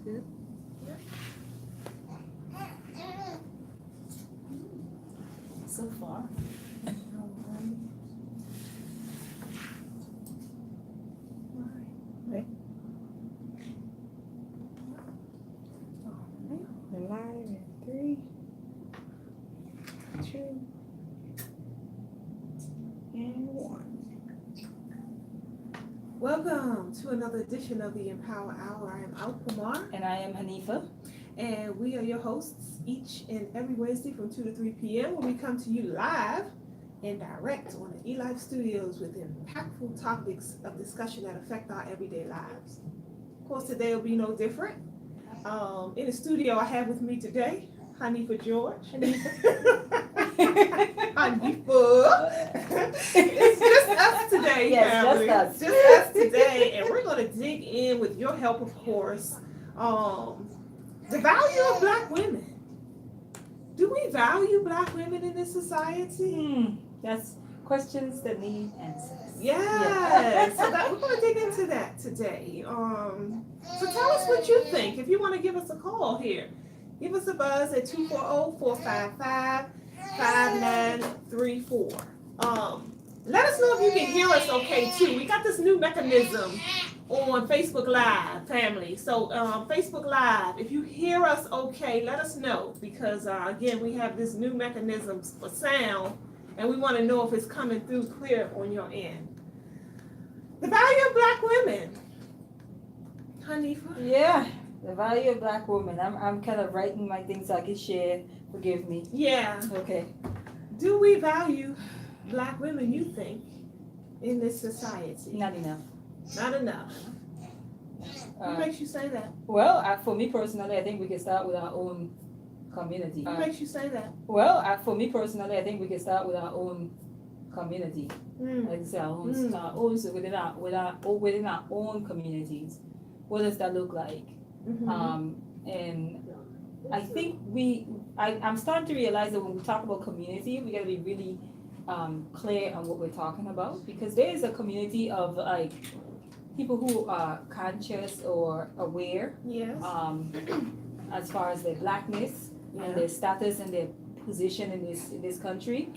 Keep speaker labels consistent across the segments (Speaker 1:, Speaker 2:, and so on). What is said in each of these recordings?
Speaker 1: good. So far. Right. We're live in 3, 2, and 1.
Speaker 2: Welcome to another edition of the Empower Hour. I am Alqamar,
Speaker 1: And I am Hanifah.
Speaker 2: and we are your hosts each and every Wednesday from 2 to 3 p.m. when we come to you live and direct on the eLife Studios with impactful topics of discussion that affect our everyday lives. Of course, today will be no different. In the studio, I have with me today Hanifah George. Hanifah. It's just us today,
Speaker 1: Yes,
Speaker 2: family.
Speaker 1: just us.
Speaker 2: Just us today, and we're going to dig in with your help, of course. The value of Black women. Do we value Black women in this society?
Speaker 1: That's questions that need answers.
Speaker 2: Yes. So we're going to dig into that today. So tell us what you think. If you want to give us a call here, give us a buzz at 240-455-5934. Let us know if you can hear us okay too. We got this new mechanism on Facebook Live, family. So Facebook Live, if you hear us okay, let us know, because again, we have this new mechanism for sound, and we want to know if it's coming through clear on your end. The value of Black women. Hanifah?
Speaker 1: Yeah, the value of Black women. I'm kind of writing my things so I can share. Forgive me.
Speaker 2: Yeah.
Speaker 1: Okay.
Speaker 2: Do we value Black women, you think, in this society?
Speaker 1: Not enough.
Speaker 2: Not enough. What makes you say that?
Speaker 1: Well, for me personally, I think we can start with our own community.
Speaker 2: What makes you say that?
Speaker 1: Well, for me personally, I think we can start with our own community. Like I say, our own, so within our own communities. What does that look like? And I think I'm starting to realize that when we talk about community, we got to be really clear on what we're talking about, because there is a community of like people who are conscious or aware,
Speaker 2: Yes.
Speaker 1: as far as their Blackness and their status and their position in this country.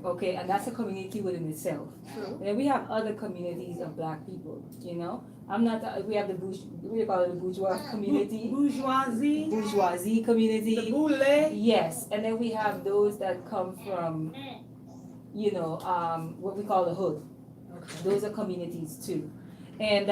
Speaker 1: Okay, and that's a community within itself.
Speaker 2: True.
Speaker 1: And then we have other communities of Black people. I'm not. We have we call it the bourgeois community. Bourgeoisie community.
Speaker 2: The boule.
Speaker 1: Yes, and then we have those that come from, what we call the hood. Those are communities too, and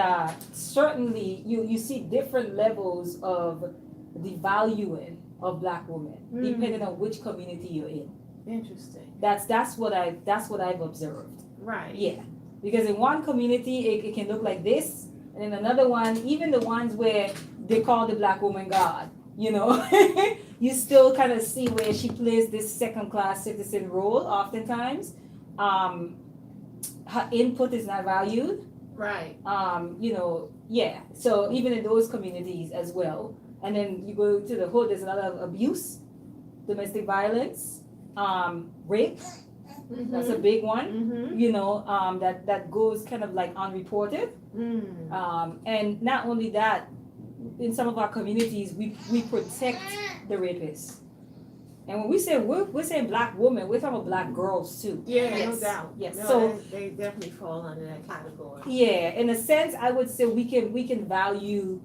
Speaker 1: certainly you see different levels of the valuing of Black women depending on which community you're in.
Speaker 2: Interesting.
Speaker 1: That's what I've observed.
Speaker 2: Right.
Speaker 1: Yeah, because in one community it can look like this, and in another one, even the ones where they call the Black woman God, you still kind of see where she plays this second-class citizen role. Oftentimes, her input is not valued.
Speaker 2: Right.
Speaker 1: Yeah. So even in those communities as well, and then you go to the hood, there's a lot of abuse, domestic violence, rape. That's a big one. That goes kind of like unreported. And not only that, in some of our communities, we protect the rapists. And when we say we're saying Black women, we're talking about Black girls too.
Speaker 2: Yeah,
Speaker 1: Yes.
Speaker 2: no doubt.
Speaker 1: Yes.
Speaker 2: No,
Speaker 1: So
Speaker 2: they definitely fall under that category.
Speaker 1: yeah, in a sense, I would say we can be valued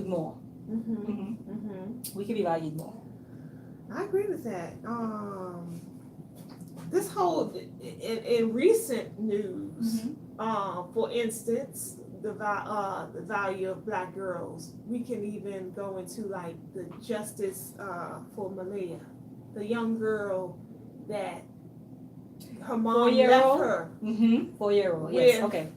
Speaker 1: more. We can be valued more.
Speaker 2: I agree with that. This whole in recent news, for instance, the value of Black girls, we can even go into like the justice for Malia, the young girl that her mom left her.
Speaker 1: 4-year-old.
Speaker 2: With
Speaker 1: Yes. Okay.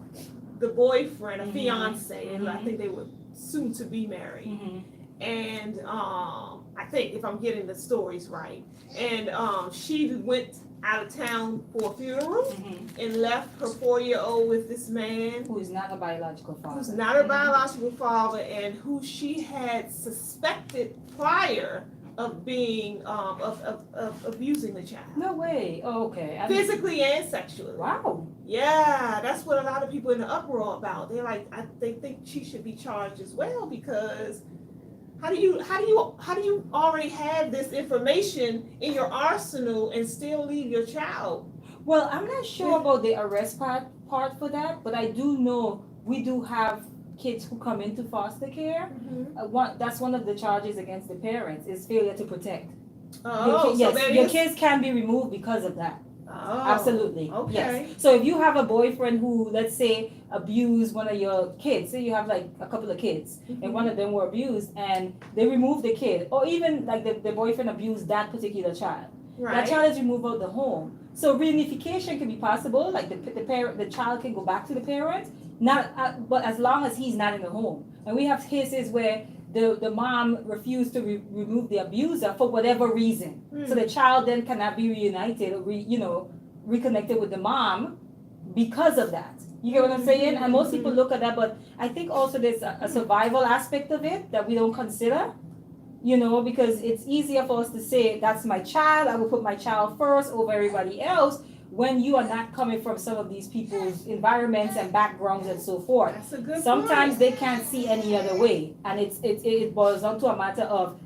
Speaker 2: the boyfriend, a fiance, and I think they were soon to be married. And I think, if I'm getting the stories right, and she went out of town for a funeral and left her 4-year-old with this man
Speaker 1: Who is not a biological father.
Speaker 2: who's not her biological father, and who she had suspected prior of being of abusing the child.
Speaker 1: No way. Oh, okay.
Speaker 2: Physically and sexually.
Speaker 1: Wow.
Speaker 2: Yeah, that's what a lot of people in the uproar about. They're like, they think she should be charged as well, because how do you already have this information in your arsenal and still leave your child?
Speaker 1: Well, I'm not sure about the arrest part for that, but I do know we do have kids who come into foster care. That's one of the charges against the parents is failure to protect.
Speaker 2: Oh, so
Speaker 1: yes, your kids can be removed because of that.
Speaker 2: Oh,
Speaker 1: Absolutely.
Speaker 2: okay.
Speaker 1: Yes. So if you have a boyfriend who, let's say, abused one of your kids, say you have like a couple of kids, and one of them were abused, and they remove the kid, or even like the boyfriend abused that particular child.
Speaker 2: Right.
Speaker 1: That child is removed out of the home. So reunification can be possible. Like the child can go back to the parent, but as long as he's not in the home. And we have cases where the mom refused to remove the abuser for whatever reason. So the child then cannot be reunited or reconnected with the mom because of that. You get what I'm saying? And most people look at that, but I think also there's a survival aspect of it that we don't consider. Because it's easier for us to say, that's my child, I will put my child first over everybody else, when you are not coming from some of these people's environments and backgrounds and so forth.
Speaker 2: That's a good
Speaker 1: Sometimes
Speaker 2: point.
Speaker 1: they can't see any other way, and it boils down to a matter of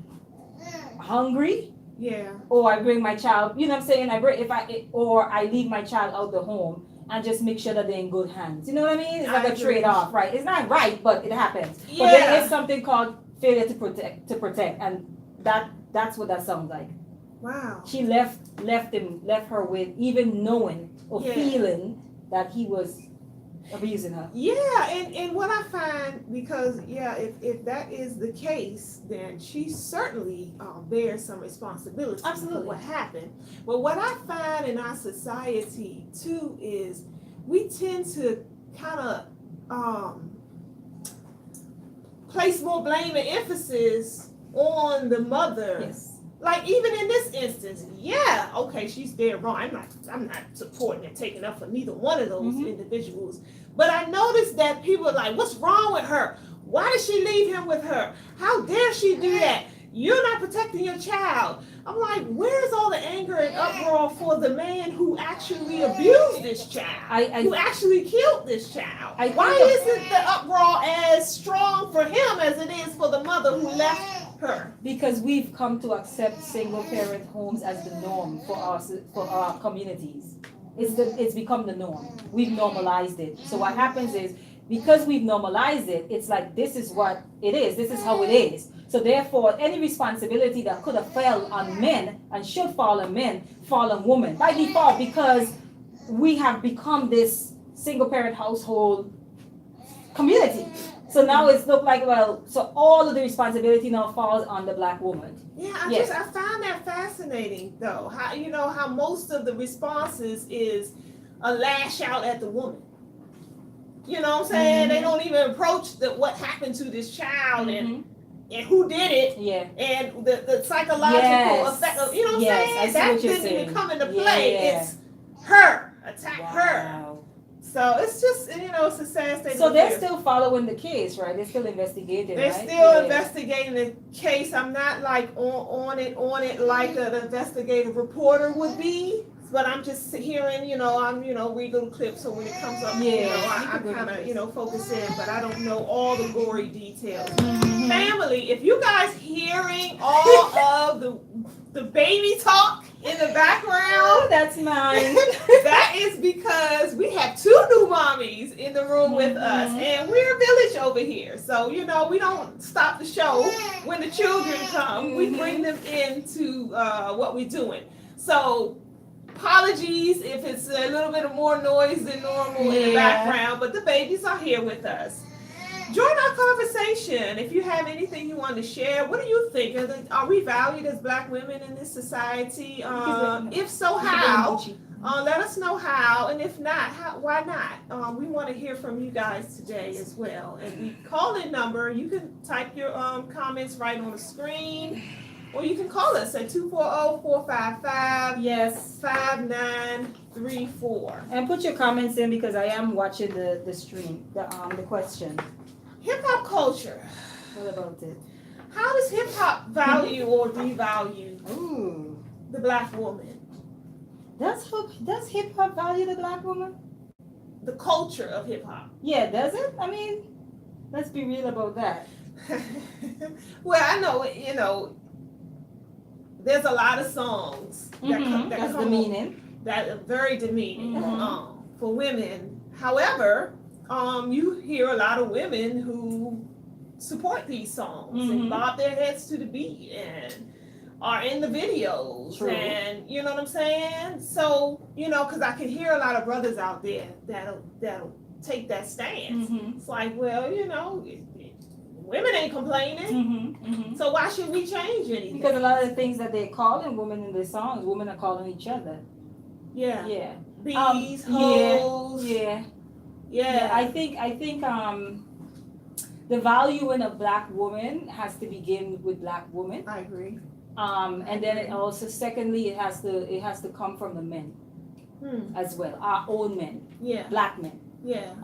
Speaker 1: hungry,
Speaker 2: Yeah.
Speaker 1: or I bring my child, you know what I'm saying, or I leave my child out the home and just make sure that they're in good hands. You know what I mean? It's like a trade-off, right? It's not right, but it happens.
Speaker 2: Yeah.
Speaker 1: But there is something called failure to protect, and that's what that sounds like.
Speaker 2: Wow.
Speaker 1: She left her with even knowing or feeling that he was abusing her.
Speaker 2: Yeah, and what I find, because if that is the case, then she certainly bears some responsibility for what happened. But what I find in our society too is we tend to kind of place more blame and emphasis on the mother.
Speaker 1: Yes.
Speaker 2: Like even in this instance, okay, she's dead wrong. I'm not supporting and taking up for neither one of those individuals. But I noticed that people are like, what's wrong with her? Why did she leave him with her? How dare she do that? You're not protecting your child. I'm like, where's all the anger and uproar for the man who actually abused this child? Who actually killed this child? Why isn't the uproar as strong for him as it is for the mother who left her?
Speaker 1: Because we've come to accept single parent homes as the norm for our communities. It's become the norm. We've normalized it. So what happens is, because we've normalized it, it's like, this is what it is. This is how it is. So therefore, any responsibility that could have fell on men and should fall on men, fall on women by default, because we have become this single parent household community. So now it's look like, so all of the responsibility now falls on the black woman.
Speaker 2: Yeah, I found that fascinating though. How most of the responses is a lash out at the woman. You know what I'm saying? They don't even approach what happened to this child and who did it. Yeah. And the psychological effect of, you know what I'm saying? That didn't even come into play. It's her. Attack her. So it's just, it's a sad state.
Speaker 1: So they're still following the case, right? They're still investigating,
Speaker 2: They're
Speaker 1: right?
Speaker 2: still investigating the case. I'm not like on it like an investigative reporter would be. But I'm just hearing, I'm, read little clips. So when it comes up, I'm kind of, focus in. But I don't know all the gory details. Family, if you guys hearing all of the baby talk in the background,
Speaker 1: that's mine.
Speaker 2: That is because we have two new mommies in the room with us, and we're a village over here. So we don't stop the show when the children come. We bring them into what we're doing. So apologies if it's a little bit more noise than normal in the background, but the babies are here with us. Join our conversation. If you have anything you want to share, what do you think? Are we valued as black women in this society? If so, how? Let us know how, and if not, why not? We want to hear from you guys today as well. And the call-in number, you can type your comments right on the screen, or you can call us at 240-455 5934.
Speaker 1: And put your comments in, because I am watching the stream, the question.
Speaker 2: Hip hop culture.
Speaker 1: What about it?
Speaker 2: How does hip hop value or devalue the black woman?
Speaker 1: Does hip hop value the black woman?
Speaker 2: the culture of hip hop.
Speaker 1: Yeah, does it? I mean, let's be real about that.
Speaker 2: Well, I know, there's a lot of songs
Speaker 1: That's
Speaker 2: come
Speaker 1: demeaning.
Speaker 2: that are very demeaning
Speaker 1: Mhm.
Speaker 2: for women. However, you hear a lot of women who support these songs and
Speaker 1: Mhm.
Speaker 2: bob their heads to the beat and are in the videos.
Speaker 1: True.
Speaker 2: And you know what I'm saying? So, because I can hear a lot of brothers out there that'll take that stance.
Speaker 1: Mhm.
Speaker 2: It's like, well, women ain't complaining.
Speaker 1: Mhm.
Speaker 2: So why should we change anything?
Speaker 1: Because a lot of the things that they're calling women in their songs, women are calling each other.
Speaker 2: Yeah.
Speaker 1: Yeah.
Speaker 2: Bees, hoes.
Speaker 1: Yeah.
Speaker 2: Yeah.
Speaker 1: I think the valuing of black women has to begin with black women.
Speaker 2: I agree.
Speaker 1: And then it also, secondly, it has to come from the men as well, our own men,
Speaker 2: Yeah.
Speaker 1: black men.
Speaker 2: Yeah.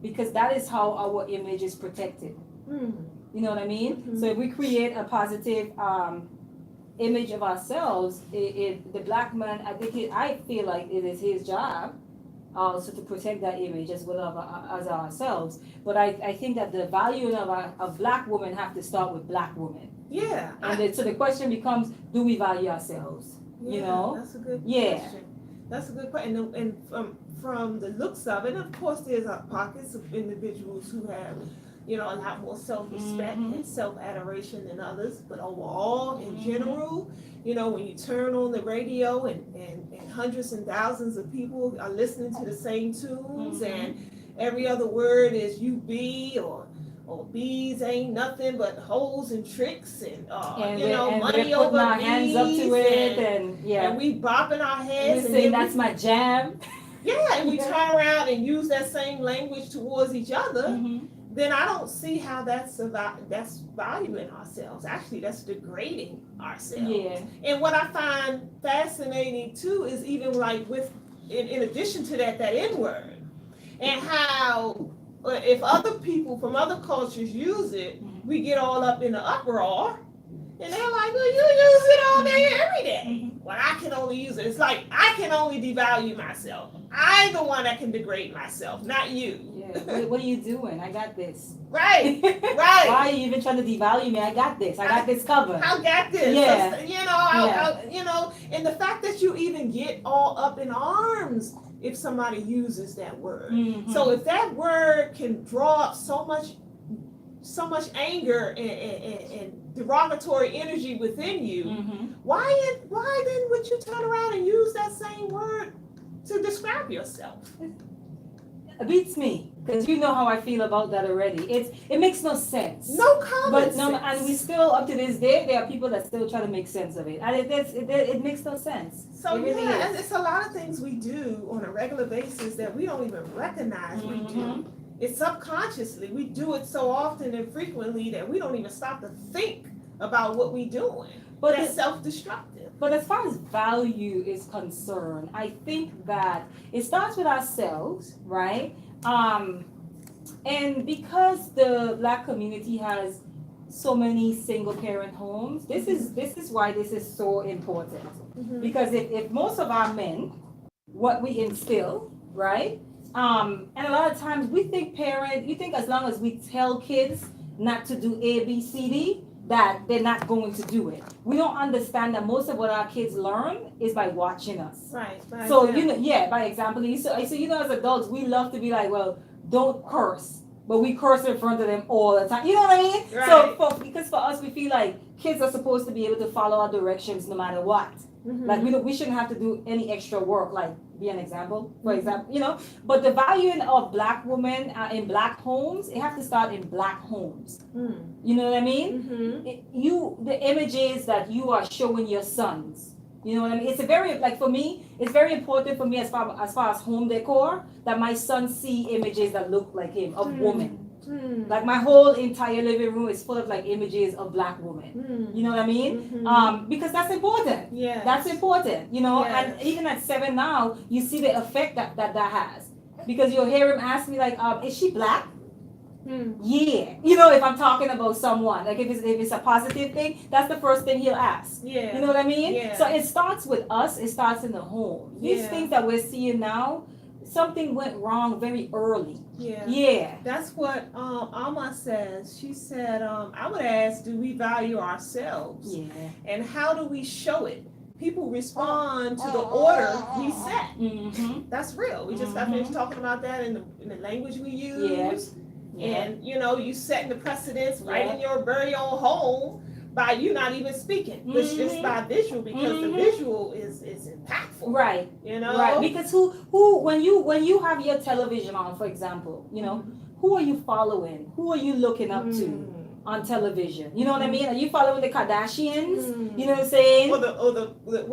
Speaker 1: Because that is how our image is protected. You know what I mean?
Speaker 2: Mhm.
Speaker 1: So if we create a positive image of ourselves, the black man, I feel like it is his job also to protect that image as well as ourselves. But I think that the value of black women have to start with black women.
Speaker 2: Yeah.
Speaker 1: So the question becomes, do we value ourselves? You know?
Speaker 2: That's a good
Speaker 1: Yeah.
Speaker 2: question. That's a good question. And from the looks of it, of course, there's pockets of individuals who have, a lot more self-respect and self-adoration than others. But overall, in general, when you turn on the radio and hundreds and thousands of people are listening to the same tunes and every other word is you be or bees ain't nothing but hoes and tricks and money
Speaker 1: we're
Speaker 2: over
Speaker 1: our
Speaker 2: bees
Speaker 1: hands up to it and
Speaker 2: we bopping our heads
Speaker 1: and saying that's my jam.
Speaker 2: Yeah, and we turn around and use that same language towards each other. Then I don't see how that's valuing ourselves. Actually, that's degrading ourselves.
Speaker 1: Yeah.
Speaker 2: And what I find fascinating too is even like in addition to that N-word, and how if other people from other cultures use it, we get all up in the uproar. And they're like, well, you use it all day, every day. Well, I can only use it. It's like I can only devalue myself. I'm the one that can degrade myself, not you.
Speaker 1: Yeah. What are you doing? I got this.
Speaker 2: Right. Right.
Speaker 1: Why are you even trying to devalue me? I got this. I got this covered.
Speaker 2: I got this.
Speaker 1: Yeah.
Speaker 2: And the fact that you even get all up in arms if somebody uses that word. So if that word can draw up so much anger and derogatory energy within you, why then would you turn around and use that same word to describe yourself?
Speaker 1: It beats me because you know how I feel about that already. It makes no sense.
Speaker 2: No common sense.
Speaker 1: And we still up to this day there are people that still try to make sense of it, and it makes no sense.
Speaker 2: So
Speaker 1: it really
Speaker 2: and
Speaker 1: is.
Speaker 2: it's a lot of things we do on a regular basis that we don't even recognize we do. It's subconsciously. We do it so often and frequently that we don't even stop to think about what we're doing. But that's self-destructive.
Speaker 1: But as far as value is concerned, I think that it starts with ourselves, right? And because the black community has so many single parent homes, this is why this is so important. Because if most of our men, what we instill, right? And a lot of times you think as long as we tell kids not to do A, B, C, D, that they're not going to do it. We don't understand that most of what our kids learn is by watching us.
Speaker 2: Right.
Speaker 1: So, by example. So, as adults, we love to be like, well, don't curse. But we curse in front of them all the time. You know what I mean?
Speaker 2: Right.
Speaker 1: So, because for us, we feel like kids are supposed to be able to follow our directions no matter what. Like we shouldn't have to do any extra work, like be an example, for example, But the valuing of black women in black homes, it has to start in black homes. You know what I mean? The images that you are showing your sons. You know what I mean? It's very important for me as far as home decor that my sons see images that look like him of women. Like my whole entire living room is full of like images of black women. You know what I mean? Because that's important.
Speaker 2: Yeah.
Speaker 1: That's important,
Speaker 2: Yes.
Speaker 1: And even at 7 now, you see the effect that has. Because you'll hear him ask me like, is she black? Yeah. If I'm talking about someone, like if it's a positive thing, that's the first thing he'll ask.
Speaker 2: Yeah.
Speaker 1: You know what I mean?
Speaker 2: Yeah.
Speaker 1: So it starts with us, it starts in the home. These things that we're seeing now, something went wrong very early.
Speaker 2: Yeah.
Speaker 1: Yeah.
Speaker 2: That's what Alma says. She said, I would ask, do we value ourselves?
Speaker 1: Yeah.
Speaker 2: And how do we show it? People respond to the order we set.
Speaker 1: Mm-hmm.
Speaker 2: That's real. We just got finished talking about that in the language we use.
Speaker 1: Yeah.
Speaker 2: And, you setting the precedence right in your very own home by you not even speaking. It's just by visual, because the visual is impactful.
Speaker 1: Right. Right. Because who when you have your television on, for example, who are you following? Who are you looking up to on television? You know what I mean? Are you following the Kardashians? You know what I'm saying?
Speaker 2: Or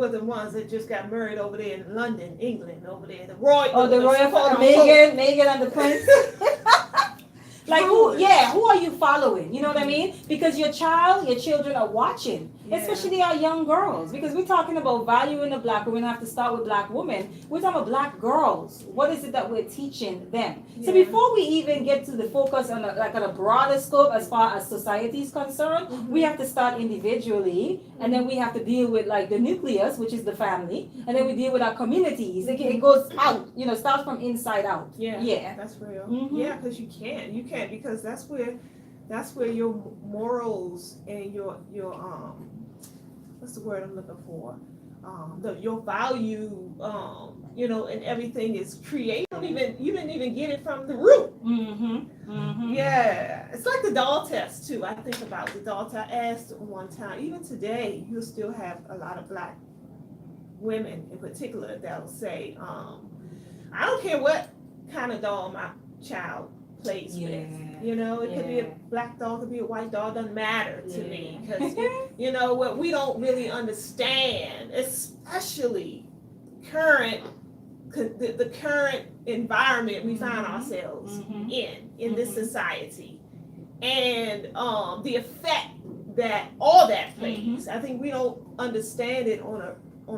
Speaker 2: the ones that just got married over there in London, England, over there, the royal.
Speaker 1: Oh, the royal Meghan and the prince. Like who are you following? You know what I mean? Because your children are watching, especially our young girls. Because we're talking about valuing the black women. We have to start with black women. We're talking about black girls. What is it that we're teaching them? So before we even get to the focus on a broader scope as far as society is concerned, we have to start individually, and then we have to deal with like the nucleus, which is the family, and then we deal with our communities. It goes out, starts from inside out. Yeah.
Speaker 2: That's real. Yeah, because you can't, because that's where your morals and your what's the word I'm looking for? Your value, and everything is created. You didn't even get it from the root. Yeah, it's like the doll test too. I think about the doll test. I asked one time, even today, you'll still have a lot of black women in particular that will say, I don't care what kind of doll my child plays with. It could be a black doll, could be a white doll, doesn't matter to me, because what we don't really understand, especially the current environment we find ourselves in this society, and the effect that all that plays. I think we don't understand it on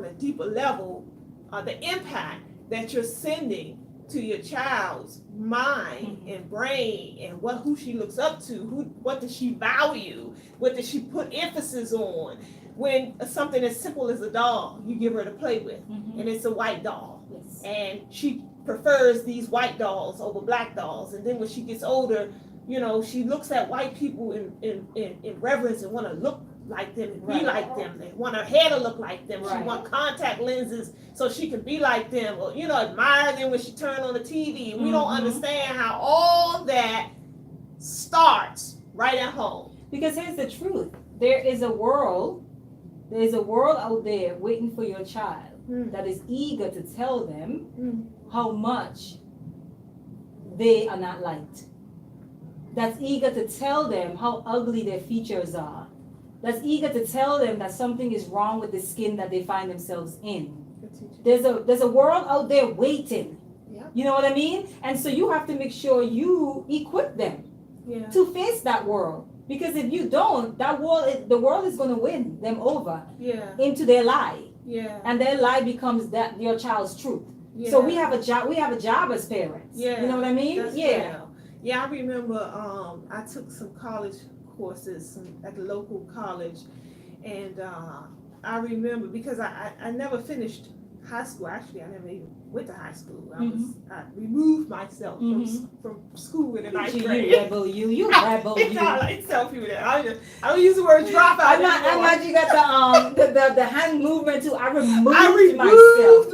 Speaker 2: a deeper level, the impact that you're sending to your child's mind and brain, and who she looks up to, what does she value, what does she put emphasis on. When something as simple as a doll you give her to play with, and it's a white doll, and she prefers these white dolls over black dolls, and then when she gets older, she looks at white people in reverence and want to look like them and be like them. They want her hair to look like them. She want contact lenses so she can be like them, or admire them when she turn on the TV. And we don't understand how all that starts right at home.
Speaker 1: Because here's the truth: there is a world out there waiting for your child that is eager to tell them how much they are not liked. That's eager to tell them how ugly their features are. That's eager to tell them that something is wrong with the skin that they find themselves in. There's a world out there waiting. You know what I mean? And so you have to make sure you equip them to face that world. Because if you don't, the world is going to win them over into their lie. And their lie becomes your child's truth. So we have a job. We have a job as parents. You know what I mean?
Speaker 2: Yeah, I remember I took some college courses at the local college, and I remember, because I never finished high school. Actually, I never even went to high school. I removed myself from school in the ninth grade.
Speaker 1: You rebel.
Speaker 2: I like tell people that. I don't use the word drop out.
Speaker 1: I'm not. You got the hand movement too. I removed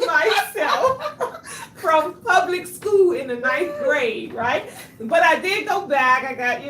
Speaker 1: myself
Speaker 2: from public school in the ninth grade, right? But I did go back. I got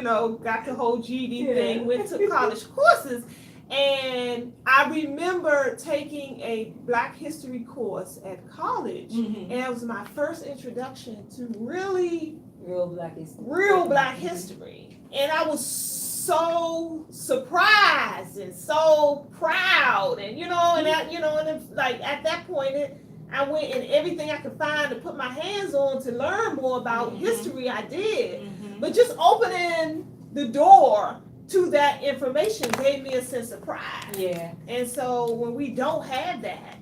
Speaker 2: the whole GED thing, went to college courses, and I remember taking a Black history course at college, and it was my first introduction to real Black history. And I was so surprised and so proud, and at that point, I went and everything I could find to put my hands on to learn more about history, I did. But just opening the door to that information gave me a sense of pride. And so when we don't have that,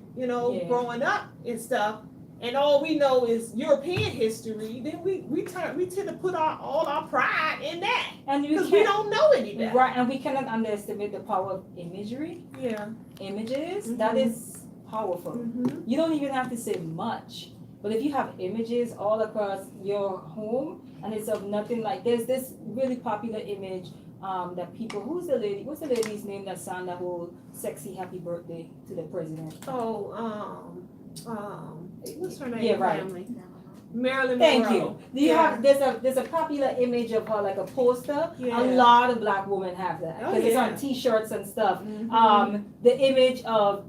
Speaker 2: growing up and stuff, and all we know is European history, then we tend to put all our pride in that, because we don't know any better.
Speaker 1: Right, and we cannot underestimate the power of imagery. Images, that is powerful. You don't even have to say much But if you have images all across your home and it's of nothing like, there's this really popular image that people, what's the lady's name that sang that whole sexy happy birthday to the president?
Speaker 2: What's her name?
Speaker 1: Yeah, right.
Speaker 2: Family? Marilyn
Speaker 1: Thank
Speaker 2: Monroe.
Speaker 1: you. There's a popular image of her, like a poster.
Speaker 2: Yeah.
Speaker 1: A lot of black women have that
Speaker 2: Oh,
Speaker 1: because it's
Speaker 2: yeah.
Speaker 1: on T-shirts and stuff.
Speaker 2: Mhm.
Speaker 1: The image of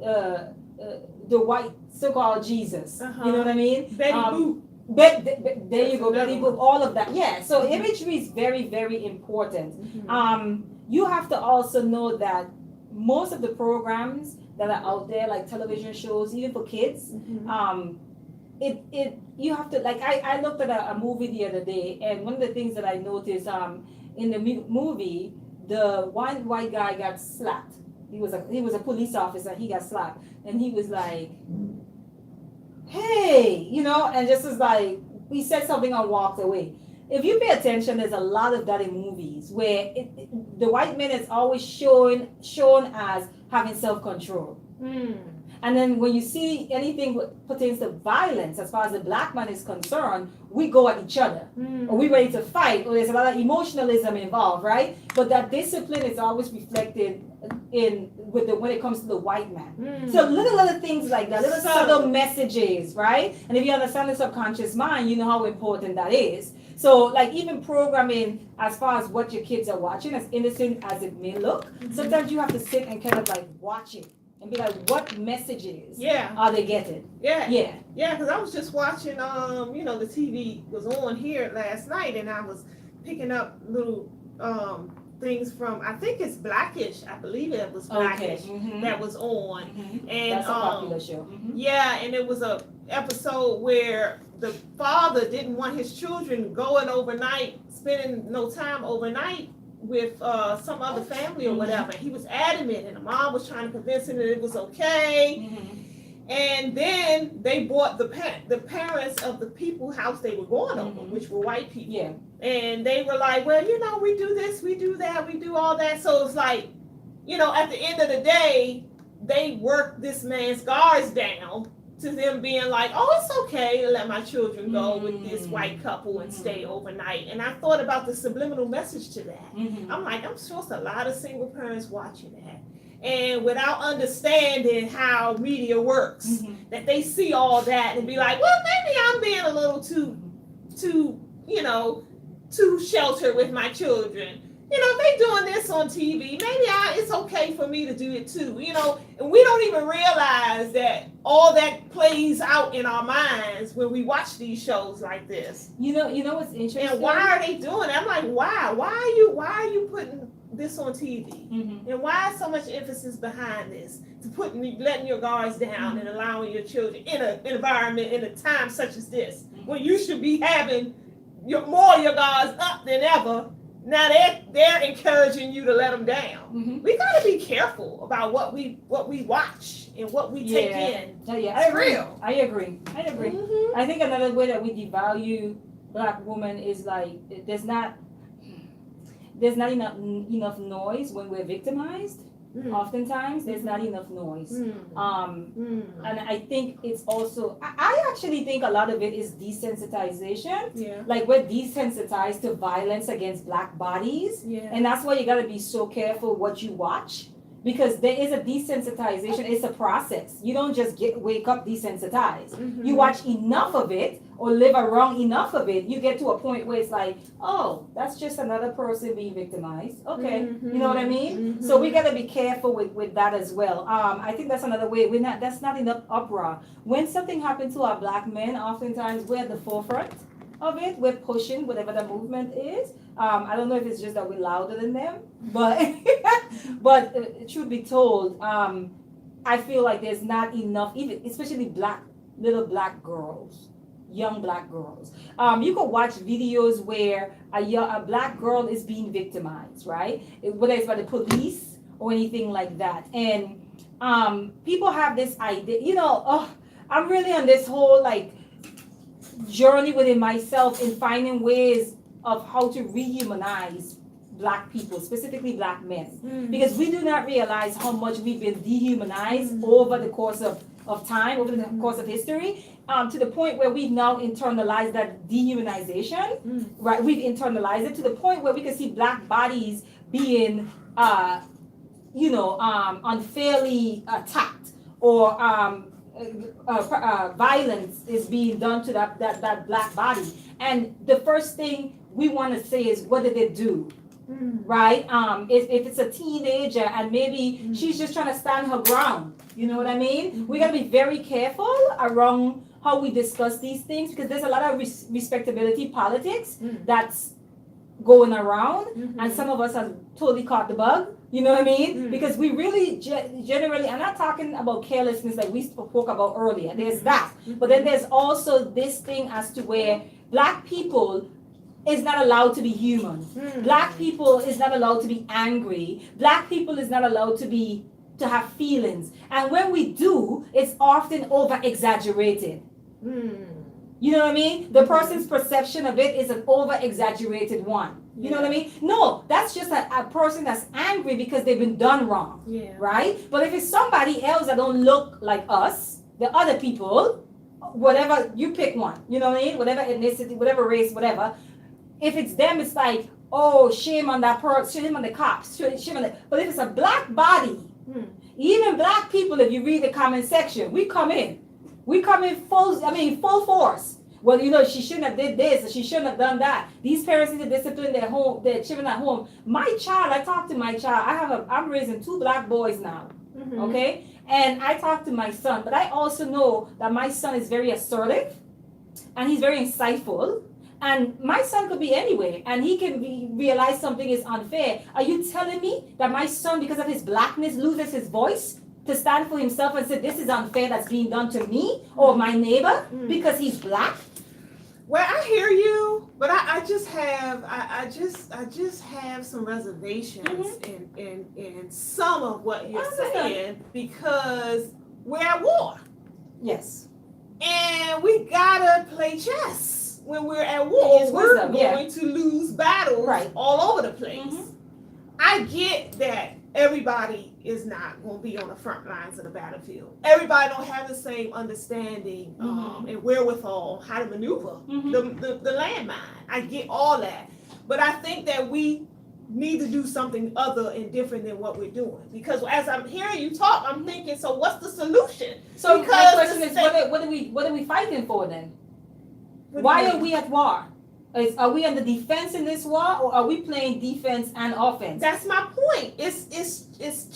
Speaker 1: the white so-called Jesus.
Speaker 2: Uh-huh.
Speaker 1: You know what I mean?
Speaker 2: Betty Boop.
Speaker 1: There you go,
Speaker 2: That's
Speaker 1: Betty
Speaker 2: another
Speaker 1: Boop. All of that. Yeah. So imagery is very, very important. You have to also know that most of the programs that are out there, like television shows, even for kids, you have to, like, I looked at a movie the other day, and one of the things that I noticed in the movie, the one white guy got slapped. He was a police officer. He got slapped, and he was like, "Hey," and just was like, he said something and walked away. If you pay attention, there's a lot of that in movies where the white man is always shown as having self-control. And then when you see anything pertains to violence, as far as the black man is concerned, we go at each other, or we ready to fight, or there's a lot of emotionalism involved, right? But that discipline is always reflected when it comes to the white man. So little things like that, little subtle messages, right? And if you understand the subconscious mind, you know how important that is. So, like, even programming, as far as what your kids are watching, as innocent as it may look, sometimes you have to sit and kind of like watch it and be like, what messages are they getting?
Speaker 2: Yeah, because I was just watching, the TV was on here last night, and I was picking up little things from, I think it's Blackish, I believe it was Blackish that was on. And
Speaker 1: that's a popular show.
Speaker 2: Yeah, and it was a episode where the father didn't want his children going overnight, spending no time overnight with some other family or whatever. He was adamant, and the mom was trying to convince him that it was okay. And then they bought the parents of the people's house they were going over, which were white people.
Speaker 1: Yeah.
Speaker 2: And they were like, well, we do this, we do that, we do all that. So it's like, at the end of the day, they worked this man's guards down to them being like, oh, it's okay to let my children go with this white couple and stay overnight. And I thought about the subliminal message to that. I'm like, I'm sure it's a lot of single parents watching that. And without understanding how media works, that they see all that and be like, well, maybe I'm being a little too sheltered with my children. If they doing this on TV, maybe it's okay for me to do it too. And we don't even realize that all that plays out in our minds when we watch these shows like this.
Speaker 1: You know what's interesting?
Speaker 2: And why are they doing it? I'm like, why? Why are you putting this on TV? And why is so much emphasis behind this? Letting your guards down and allowing your children in an environment in a time such as this, when you should be having your guards up than ever. Now they're encouraging you to let them down. We gotta be careful about what we watch and what we take in.
Speaker 1: I agree. I think another way that we devalue black women is like there's not enough noise when we're victimized. Oftentimes there's not enough noise. And I think it's also, I actually think a lot of it is desensitization. Like we're desensitized to violence against black bodies. And that's why you gotta be so careful what you watch, because there is a desensitization. It's a process. You don't just wake up desensitized. You watch enough of it or live around enough of it, you get to a point where it's like, oh, that's just another person being victimized. Okay, you know what I mean? So we gotta be careful with that as well. I think that's another way. That's not enough uproar. When something happens to our black men, oftentimes we're at the forefront of it. We're pushing whatever the movement is. I don't know if it's just that we're louder than them, but truth be told, I feel like there's not enough, even especially little black girls. Young black girls. You could watch videos where a black girl is being victimized, right? Whether it's by the police or anything like that. And people have this idea, I'm really on this whole like journey within myself in finding ways of how to rehumanize black people, specifically black men. Because we do not realize how much we've been dehumanized over the course of of time, over the course of history, to the point where we've now internalized that dehumanization, right? We've internalized it to the point where we can see black bodies being, unfairly attacked, or violence is being done to that black body. And the first thing we want to say is, what did it do? Right? If it's a teenager and maybe she's just trying to stand her ground, you know what I mean? We got to be very careful around how we discuss these things, because there's a lot of respectability politics that's going around, and some of us have totally caught the bug, you know what I mean? Because we really generally, I'm not talking about carelessness like we spoke about earlier, there's that, but then there's also this thing as to where black people is not allowed to be human. Black people is not allowed to be angry. Black people is not allowed to have feelings. And when we do, it's often over exaggerated. You know what I mean? The person's perception of it is an over exaggerated one. You know what I mean? No, that's just a person that's angry because they've been done wrong. Right? But if it's somebody else that don't look like us, the other people, whatever, you pick one. You know what I mean? Whatever ethnicity, whatever race, whatever. If it's them, it's like, oh, shame on that person, shame on the cops, shame on the. But if it's a black body, even black people, if you read the comment section, we come in full force. Well, she shouldn't have did this, or she shouldn't have done that. These parents need to discipline their children at home. My child, I talk to my child. I'm raising 2 black boys now, okay? And I talk to my son, but I also know that my son is very assertive, and he's very insightful. And my son could be anywhere, and he can realize something is unfair. Are you telling me that my son, because of his blackness, loses his voice to stand for himself and say, this is unfair that's being done to me or my neighbor because he's black?
Speaker 2: Well, I hear you, but I just have some reservations in some of what you're saying, because we're at war.
Speaker 1: Yes.
Speaker 2: And we gotta play chess. When we're at war, we're going to lose battles all over the place. I get that everybody is not going to be on the front lines of the battlefield. Everybody don't have the same understanding and wherewithal how to maneuver the landmine. I get all that. But I think that we need to do something other and different than what we're doing. Because as I'm hearing you talk, I'm thinking, so what's the solution?
Speaker 1: So my question is, what are we fighting for then? Why are we at war? Are we on the defense in this war, or are we playing defense and offense?
Speaker 2: That's my point. It's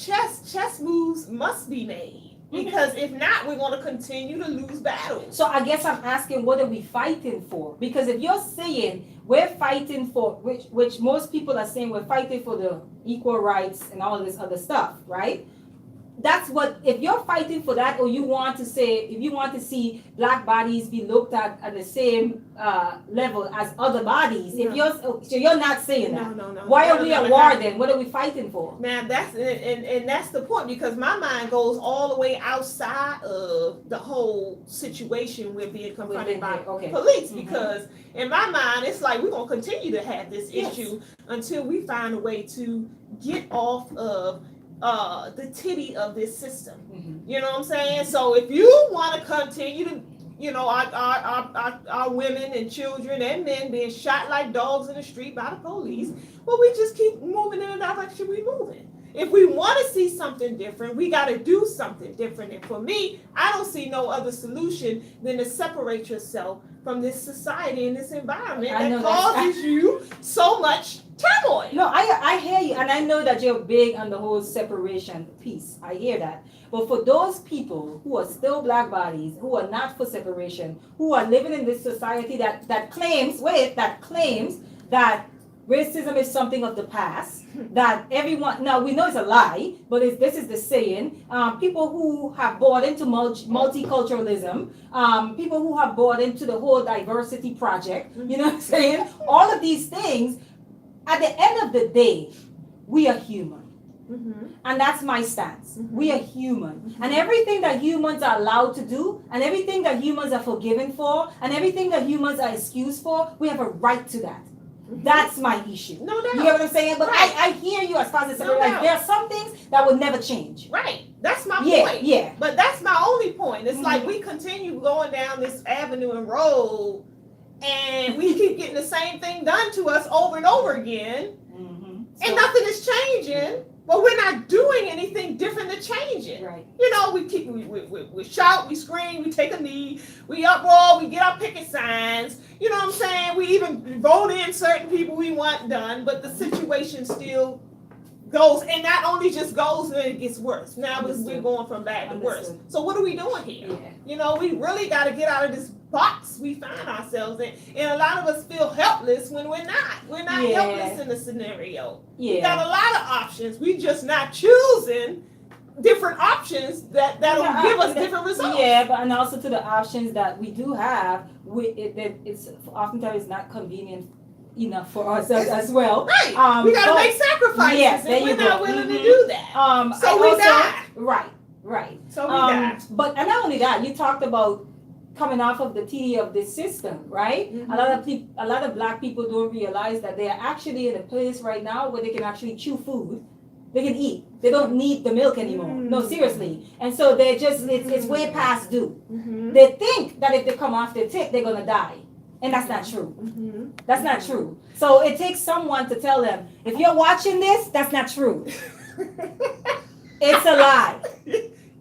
Speaker 2: chess. Chess moves must be made, because if not, we're going to continue to lose battles.
Speaker 1: So I guess I'm asking, what are we fighting for? Because if you're saying we're fighting for, which most people are saying we're fighting for the equal rights and all of this other stuff, right? That's what, if you're fighting for that, or if you want to see black bodies be looked at the same level as other bodies, so you're not saying that.
Speaker 2: No.
Speaker 1: Why are we at war then? What are we fighting for?
Speaker 2: Now that's the point, because my mind goes all the way outside of the whole situation we're being confronted by police, because in my mind it's like we're gonna continue to have this issue until we find a way to get off of the titty of this system. You know what I'm saying? So if you want to continue to, our women and children and men being shot like dogs in the street by the police, well, we just keep moving in the direction we're moving. If we want to see something different, we got to do something different. And for me, I don't see no other solution than to separate yourself from this society and this environment that causes you so much turmoil.
Speaker 1: No, I hear you, and I know that you're big on the whole separation piece. I hear that. But for those people who are still black bodies, who are not for separation, who are living in this society that claims that racism is something of the past, that everyone, now we know it's a lie, but this is the saying, people who have bought into multiculturalism, people who have bought into the whole diversity project, you know what I'm saying? All of these things, at the end of the day, we are human. And that's my stance. We are human. And everything that humans are allowed to do, and everything that humans are forgiven for, and everything that humans are excused for, we have a right to that. That's my issue.
Speaker 2: No doubt.
Speaker 1: You know what I'm saying? But I hear you as far as there are some things that will never change.
Speaker 2: Right. That's my
Speaker 1: Yeah,
Speaker 2: point.
Speaker 1: yeah.
Speaker 2: But that's my only point. It's like we continue going down this avenue and road, and we keep getting the same thing done to us over and over again, and nothing is changing. But we're not doing anything different to change it.
Speaker 1: Right.
Speaker 2: You know, we shout, we scream, we take a knee, we uproar, we get our picket signs. You know what I'm saying? We even vote in certain people we want done, but the situation still goes, and not only just goes, and it gets worse. Now we're going from bad to worse. So what are we doing here?
Speaker 1: Yeah.
Speaker 2: You know, we really got to get out of this box we find ourselves in, and a lot of us feel helpless when we're not. We're not helpless in the scenario.
Speaker 1: Yeah.
Speaker 2: We got a lot of options. We just not choosing different options that'll give us different results.
Speaker 1: Yeah, but and also to the options that we do have, it's oftentimes not convenient enough for us as well.
Speaker 2: Right. We gotta make sacrifices.
Speaker 1: Yes,
Speaker 2: and we're not willing to do that. So we die.
Speaker 1: Right.
Speaker 2: So we die.
Speaker 1: But and not only that, you talked about coming off of the tedium of this system, right? A lot of black people don't realize that they are actually in a place right now where they can actually chew food. They can eat. They don't need the milk anymore. No, seriously. And so they're just it's way past due. They think that if they come off their tip, they're gonna die. And that's not true. That's not true. So it takes someone to tell them, if you're watching this, that's not true. It's a lie.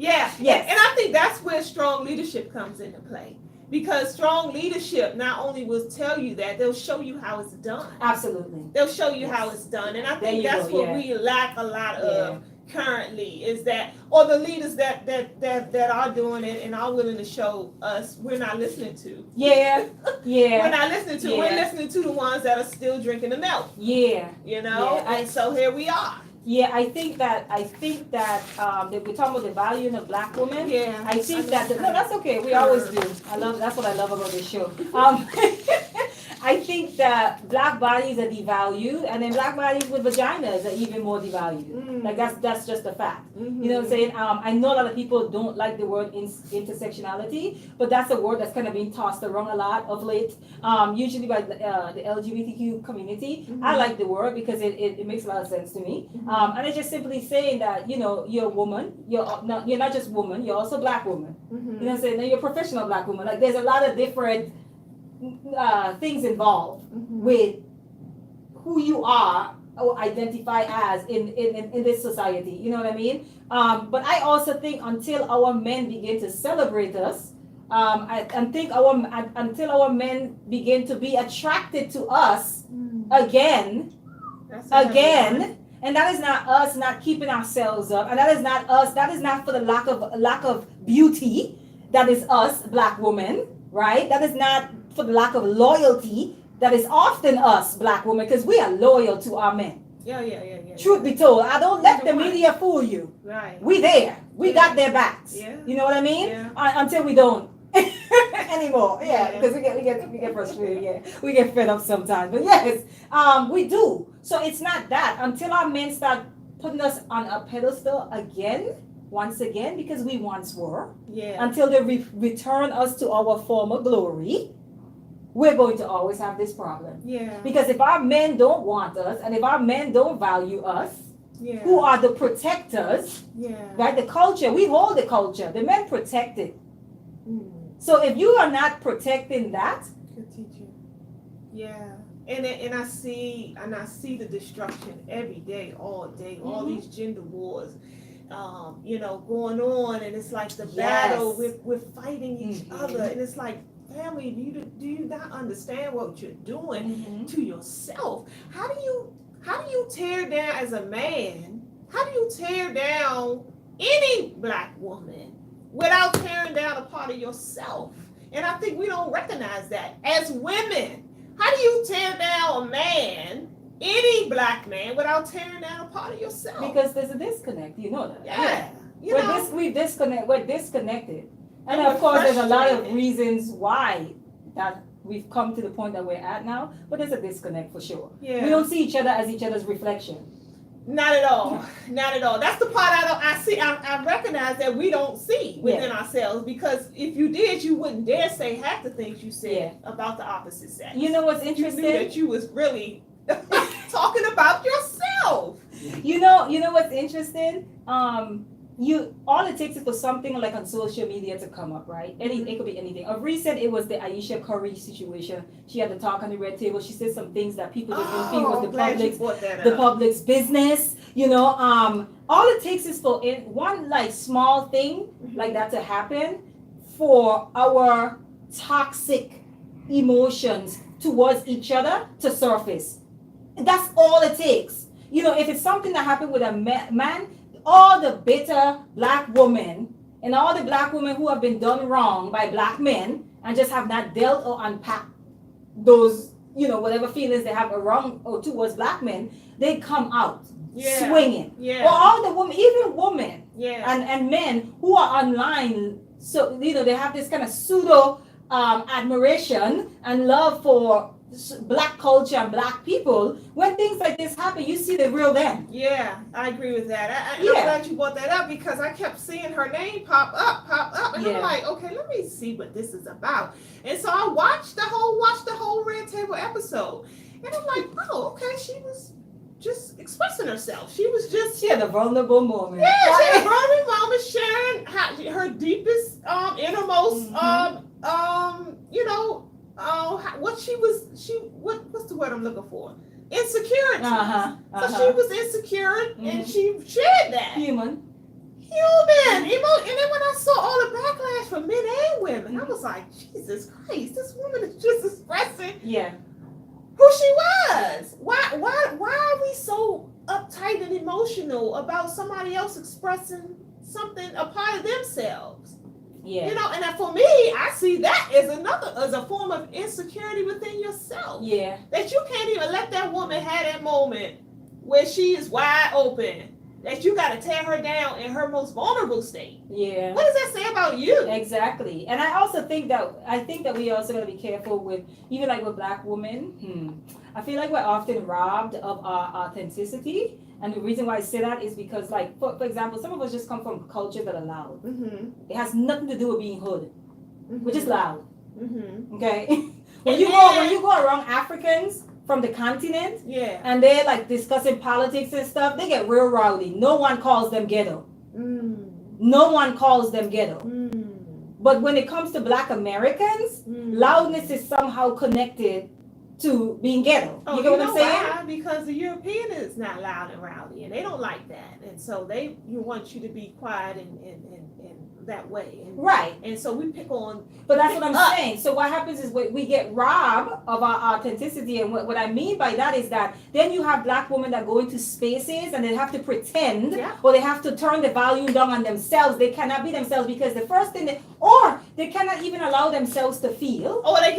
Speaker 2: Yeah.
Speaker 1: Yes.
Speaker 2: And I think that's where strong leadership comes into play. Because strong leadership not only will tell you that, they'll show you how it's done.
Speaker 1: Absolutely.
Speaker 2: They'll show you how it's done. And I think that's what we lack a lot of currently, is that, or the leaders that are doing it and are willing to show us, we're not listening to.
Speaker 1: Yeah.
Speaker 2: We're not listening to. We're listening to the ones that are still drinking the milk.
Speaker 1: Yeah.
Speaker 2: You know? And so here we are.
Speaker 1: Yeah, I think that that we're talking about the value in a black woman.
Speaker 2: Yeah.
Speaker 1: I think that no, that's okay. We always do. That's what I love about this show. I think that black bodies are devalued, and then black bodies with vaginas are even more devalued. Like that's just a fact. You know what I'm saying? I know a lot of people don't like the word intersectionality, but that's a word that's kind of being tossed around a lot of late. Usually by the LGBTQ community. I like the word because it makes a lot of sense to me. And it's just simply saying that, you know, you're a woman. You're not just woman. You're also black woman. You know what I'm saying? Now you're a professional black woman. Like there's a lot of different things involved with who you are or identify as in this society. You know what I mean? But I also think until our men begin to celebrate us, until our men begin to be attracted to us again, and that is not us not keeping ourselves up, and that is not us. That is not for the lack of beauty. That is us, black women, right? That is not for the lack of loyalty. That is often us, black women, because we are loyal to our men.
Speaker 2: Yeah.
Speaker 1: Truth be told, I don't let the media fool you.
Speaker 2: Right.
Speaker 1: We there. We got their backs.
Speaker 2: Yeah.
Speaker 1: You know what I mean?
Speaker 2: Yeah.
Speaker 1: Until we don't anymore. Yeah, because we get frustrated. Yeah, we get fed up sometimes. But yes, we do. So it's not that until our men start putting us on a pedestal once again, because we once were.
Speaker 2: Yeah.
Speaker 1: Until they return us to our former glory, we're going to always have this problem.
Speaker 2: Yeah.
Speaker 1: Because if our men don't want us, and if our men don't value us, who are the protectors? Yeah. Right? The culture. We hold the culture. The men protect it. So if you are not protecting that,
Speaker 2: good teacher. Yeah. And I see the destruction every day, all day, all these gender wars, going on, and it's like the battle. We're fighting each other, and it's like, family, do you not understand what you're doing to yourself? How do you tear down as a man? How do you tear down any black woman without tearing down a part of yourself? And I think we don't recognize that as women. How do you tear down a man, any black man, without tearing down a part of yourself?
Speaker 1: Because there's a disconnect. You know that.
Speaker 2: Yeah.
Speaker 1: We're disconnected. And of course, there's a lot of reasons why that we've come to the point that we're at now, but there's a disconnect for sure. Yeah. We don't see each other as each other's reflection.
Speaker 2: Not at all. Not at all. That's the part I recognize that we don't see within ourselves, because if you did, you wouldn't dare say half the things you said about the opposite sex.
Speaker 1: You know what's interesting?
Speaker 2: You knew that you was really talking about yourself.
Speaker 1: You know what's interesting? all it takes is for something like on social media to come up, right? It could be anything. Of recent, it was the Aisha Curry situation. She had to talk on the red table. She said some things that people just don't feel was the public's business. All it takes is for one like small thing like that to happen for our toxic emotions towards each other to surface. That's all it takes. If it's something that happened with a man, all the bitter black women and all the black women who have been done wrong by black men and just have not dealt or unpacked those, whatever feelings they have wrong or towards black men, they come out swinging.
Speaker 2: Yeah.
Speaker 1: Or all the women, even women and men who are online, so they have this kind of pseudo admiration and love for black culture and black people. When things like this happen, you see the real them.
Speaker 2: Yeah, I agree with that. I'm glad you brought that up because I kept seeing her name pop up, and I'm like, okay, let me see what this is about. And so I watched the whole Red Table episode, and I'm like, oh, okay, she was just expressing herself. She had
Speaker 1: a vulnerable moment.
Speaker 2: Yeah, she had a vulnerable moment, sharing her deepest, innermost, what's the word I'm looking for? Insecurity. So she was insecure and she shared that.
Speaker 1: Human.
Speaker 2: And then when I saw all the backlash from men and women, I was like, Jesus Christ, this woman is just expressing who she was. Why are we so uptight and emotional about somebody else expressing something, a part of themselves?
Speaker 1: Yeah.
Speaker 2: And for me, I see that as a form of insecurity within yourself.
Speaker 1: Yeah.
Speaker 2: That you can't even let that woman have that moment where she is wide open. That you got to tear her down in her most vulnerable state.
Speaker 1: Yeah.
Speaker 2: What does that say about you?
Speaker 1: Exactly. And I also think that we also got to be careful with, even like with black women, I feel like we're often robbed of our authenticity. And the reason why I say that is because, like, for example, some of us just come from cultures that are loud. It has nothing to do with being hood. We're just loud. Okay? when you go around Africans from the continent, and they're like discussing politics and stuff, they get real rowdy. No one calls them ghetto. No one calls them ghetto. But when it comes to black Americans, loudness is somehow connected to being ghetto. You get what I'm saying?
Speaker 2: Why? Because the European is not loud and rowdy, and they don't like that, and so you want you to be quiet and that way.
Speaker 1: Right.
Speaker 2: And so we pick on.
Speaker 1: But that's what I'm saying. So what happens is we get robbed of our authenticity, and what I mean by that is that then you have black women that go into spaces and they have to pretend, or they have to turn the volume down on themselves. They cannot be themselves because the first thing they cannot even allow themselves to feel.
Speaker 2: Or they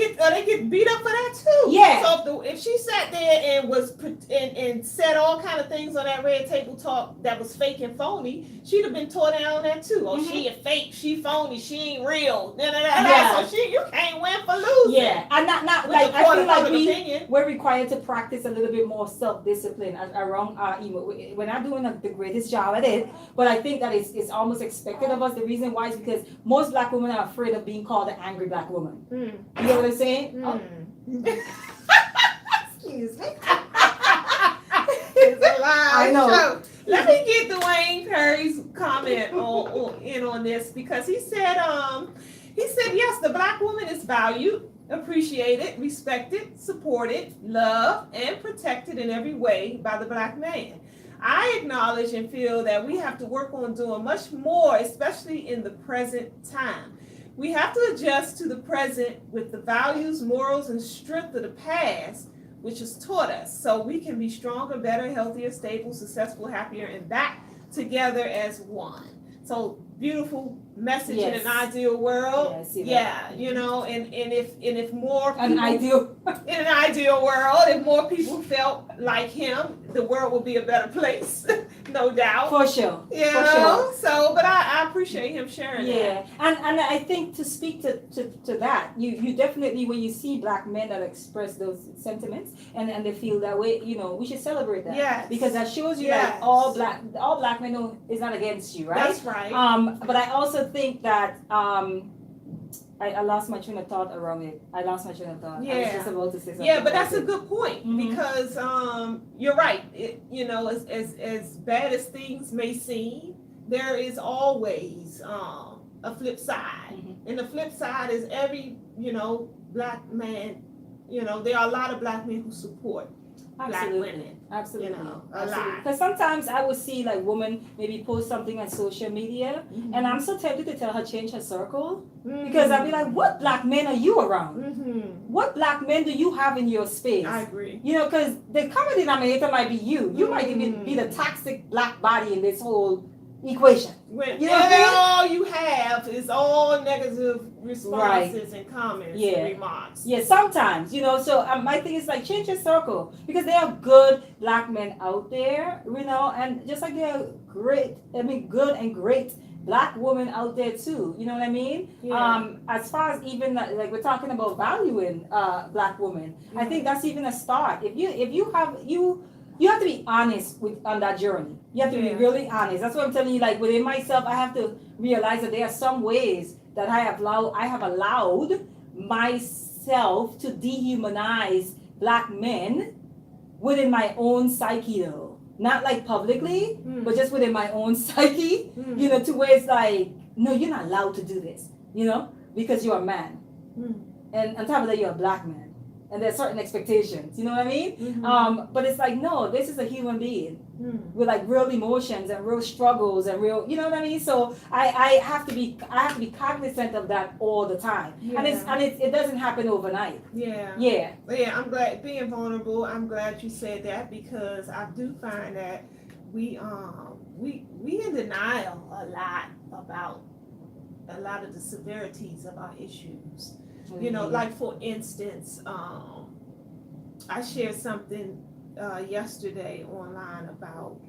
Speaker 2: get beat up for that too.
Speaker 1: Yeah.
Speaker 2: So if she sat there and said all kind of things on that Red Table Talk that was fake and phony, she'd have been tore down on that too. Oh, she a fake, she phony, she ain't real. So you can't win for losing.
Speaker 1: Yeah, and not like I feel like we're required to practice a little bit more self-discipline around our emo. We're not doing the greatest job at it, but I think that it's almost expected of us. The reason why is because most black women are afraid of being called an angry black woman. You know what I'm saying?
Speaker 2: Excuse me. It's a live
Speaker 1: I know.
Speaker 2: show. Let me get Dwayne Curry's comment on this because he said yes, the black woman is valued, appreciated, respected, supported, loved, and protected in every way by the black man. I acknowledge and feel that we have to work on doing much more, especially in the present time. We have to adjust to the present with the values, morals, and strength of the past, which has taught us, so we can be stronger, better, healthier, stable, successful, happier, and back together as one. So beautiful message in an ideal world. Yeah, and if more people, in an ideal world, if more people felt like him, the world would be a better place, no doubt.
Speaker 1: For sure.
Speaker 2: So, but I appreciate him sharing that.
Speaker 1: Yeah, and I think to speak to that, you definitely, when you see black men that express those sentiments and they feel that way, we should celebrate that.
Speaker 2: Yes.
Speaker 1: Because that shows you that all black men is not against you, right?
Speaker 2: That's right.
Speaker 1: But I also think that I lost my train of thought around it. I was just about to say something.
Speaker 2: Yeah, but that's a good point because you're right. As bad as things may seem, there is always a flip side. And the flip side is every, black man, there are a lot of black men who support black women.
Speaker 1: Absolutely.
Speaker 2: A lot.
Speaker 1: Because sometimes I would see like women maybe post something on social media, and I'm so tempted to tell her change her circle, because I'd be like, what black men are you around? What black men do you have in your space?
Speaker 2: I agree.
Speaker 1: Because the common denominator might be you. You might even be the toxic black body in this whole equation.
Speaker 2: When
Speaker 1: You know what I mean?
Speaker 2: all you have is all negative responses and comments and remarks.
Speaker 1: Yeah, sometimes, so my thing is like change your circle, because there are good black men out there, and just like there are good and great black women out there too. You know what I mean?
Speaker 2: Yeah.
Speaker 1: As far as even like we're talking about valuing black women, I think that's even a start. If you have to be honest on that journey. You have to be really honest. That's what I'm telling you. Like within myself, I have to realize that there are some ways that I have allowed myself to dehumanize black men within my own psyche, though. Not like publicly, but just within my own psyche. To where it's like, no, you're not allowed to do this. Because you're a man, and on top of that, you're a black man. And there's certain expectations, you know what I mean? But it's like, no, this is a human being with like real emotions and real struggles and real, you know what I mean? So I have to be cognizant of that all the time, and it doesn't happen overnight. Yeah.
Speaker 2: I'm glad being vulnerable. I'm glad you said that, because I do find that we in denial a lot about a lot of the severities of our issues. Like for instance, I shared something yesterday online about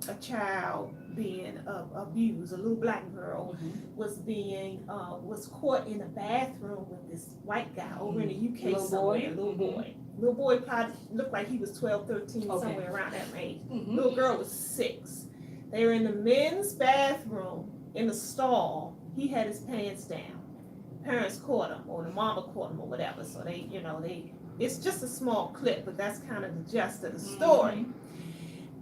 Speaker 2: a child being abused. A little black girl was caught in a bathroom with this white guy over in the UK somewhere. Little boy probably looked like he was 12, 13, somewhere around that age. Little girl was 6. They were in the men's bathroom in the stall. He had his pants down. Parents caught him, or the mama caught him, or whatever. So it's just a small clip, but that's kind of the gist of the story.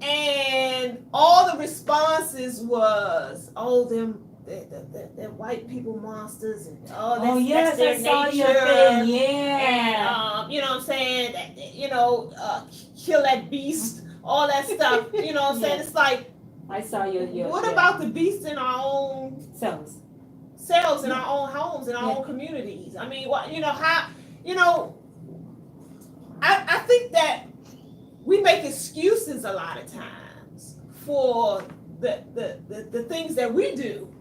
Speaker 2: And all the responses was, them white people monsters, and that's their nature. And you know what I'm saying? Kill that beast, all that stuff. You know what I'm saying? It's like, I saw your what about the beasts in our own selves in our own homes, in our own communities? I mean, I think that we make excuses a lot of times for the things that we do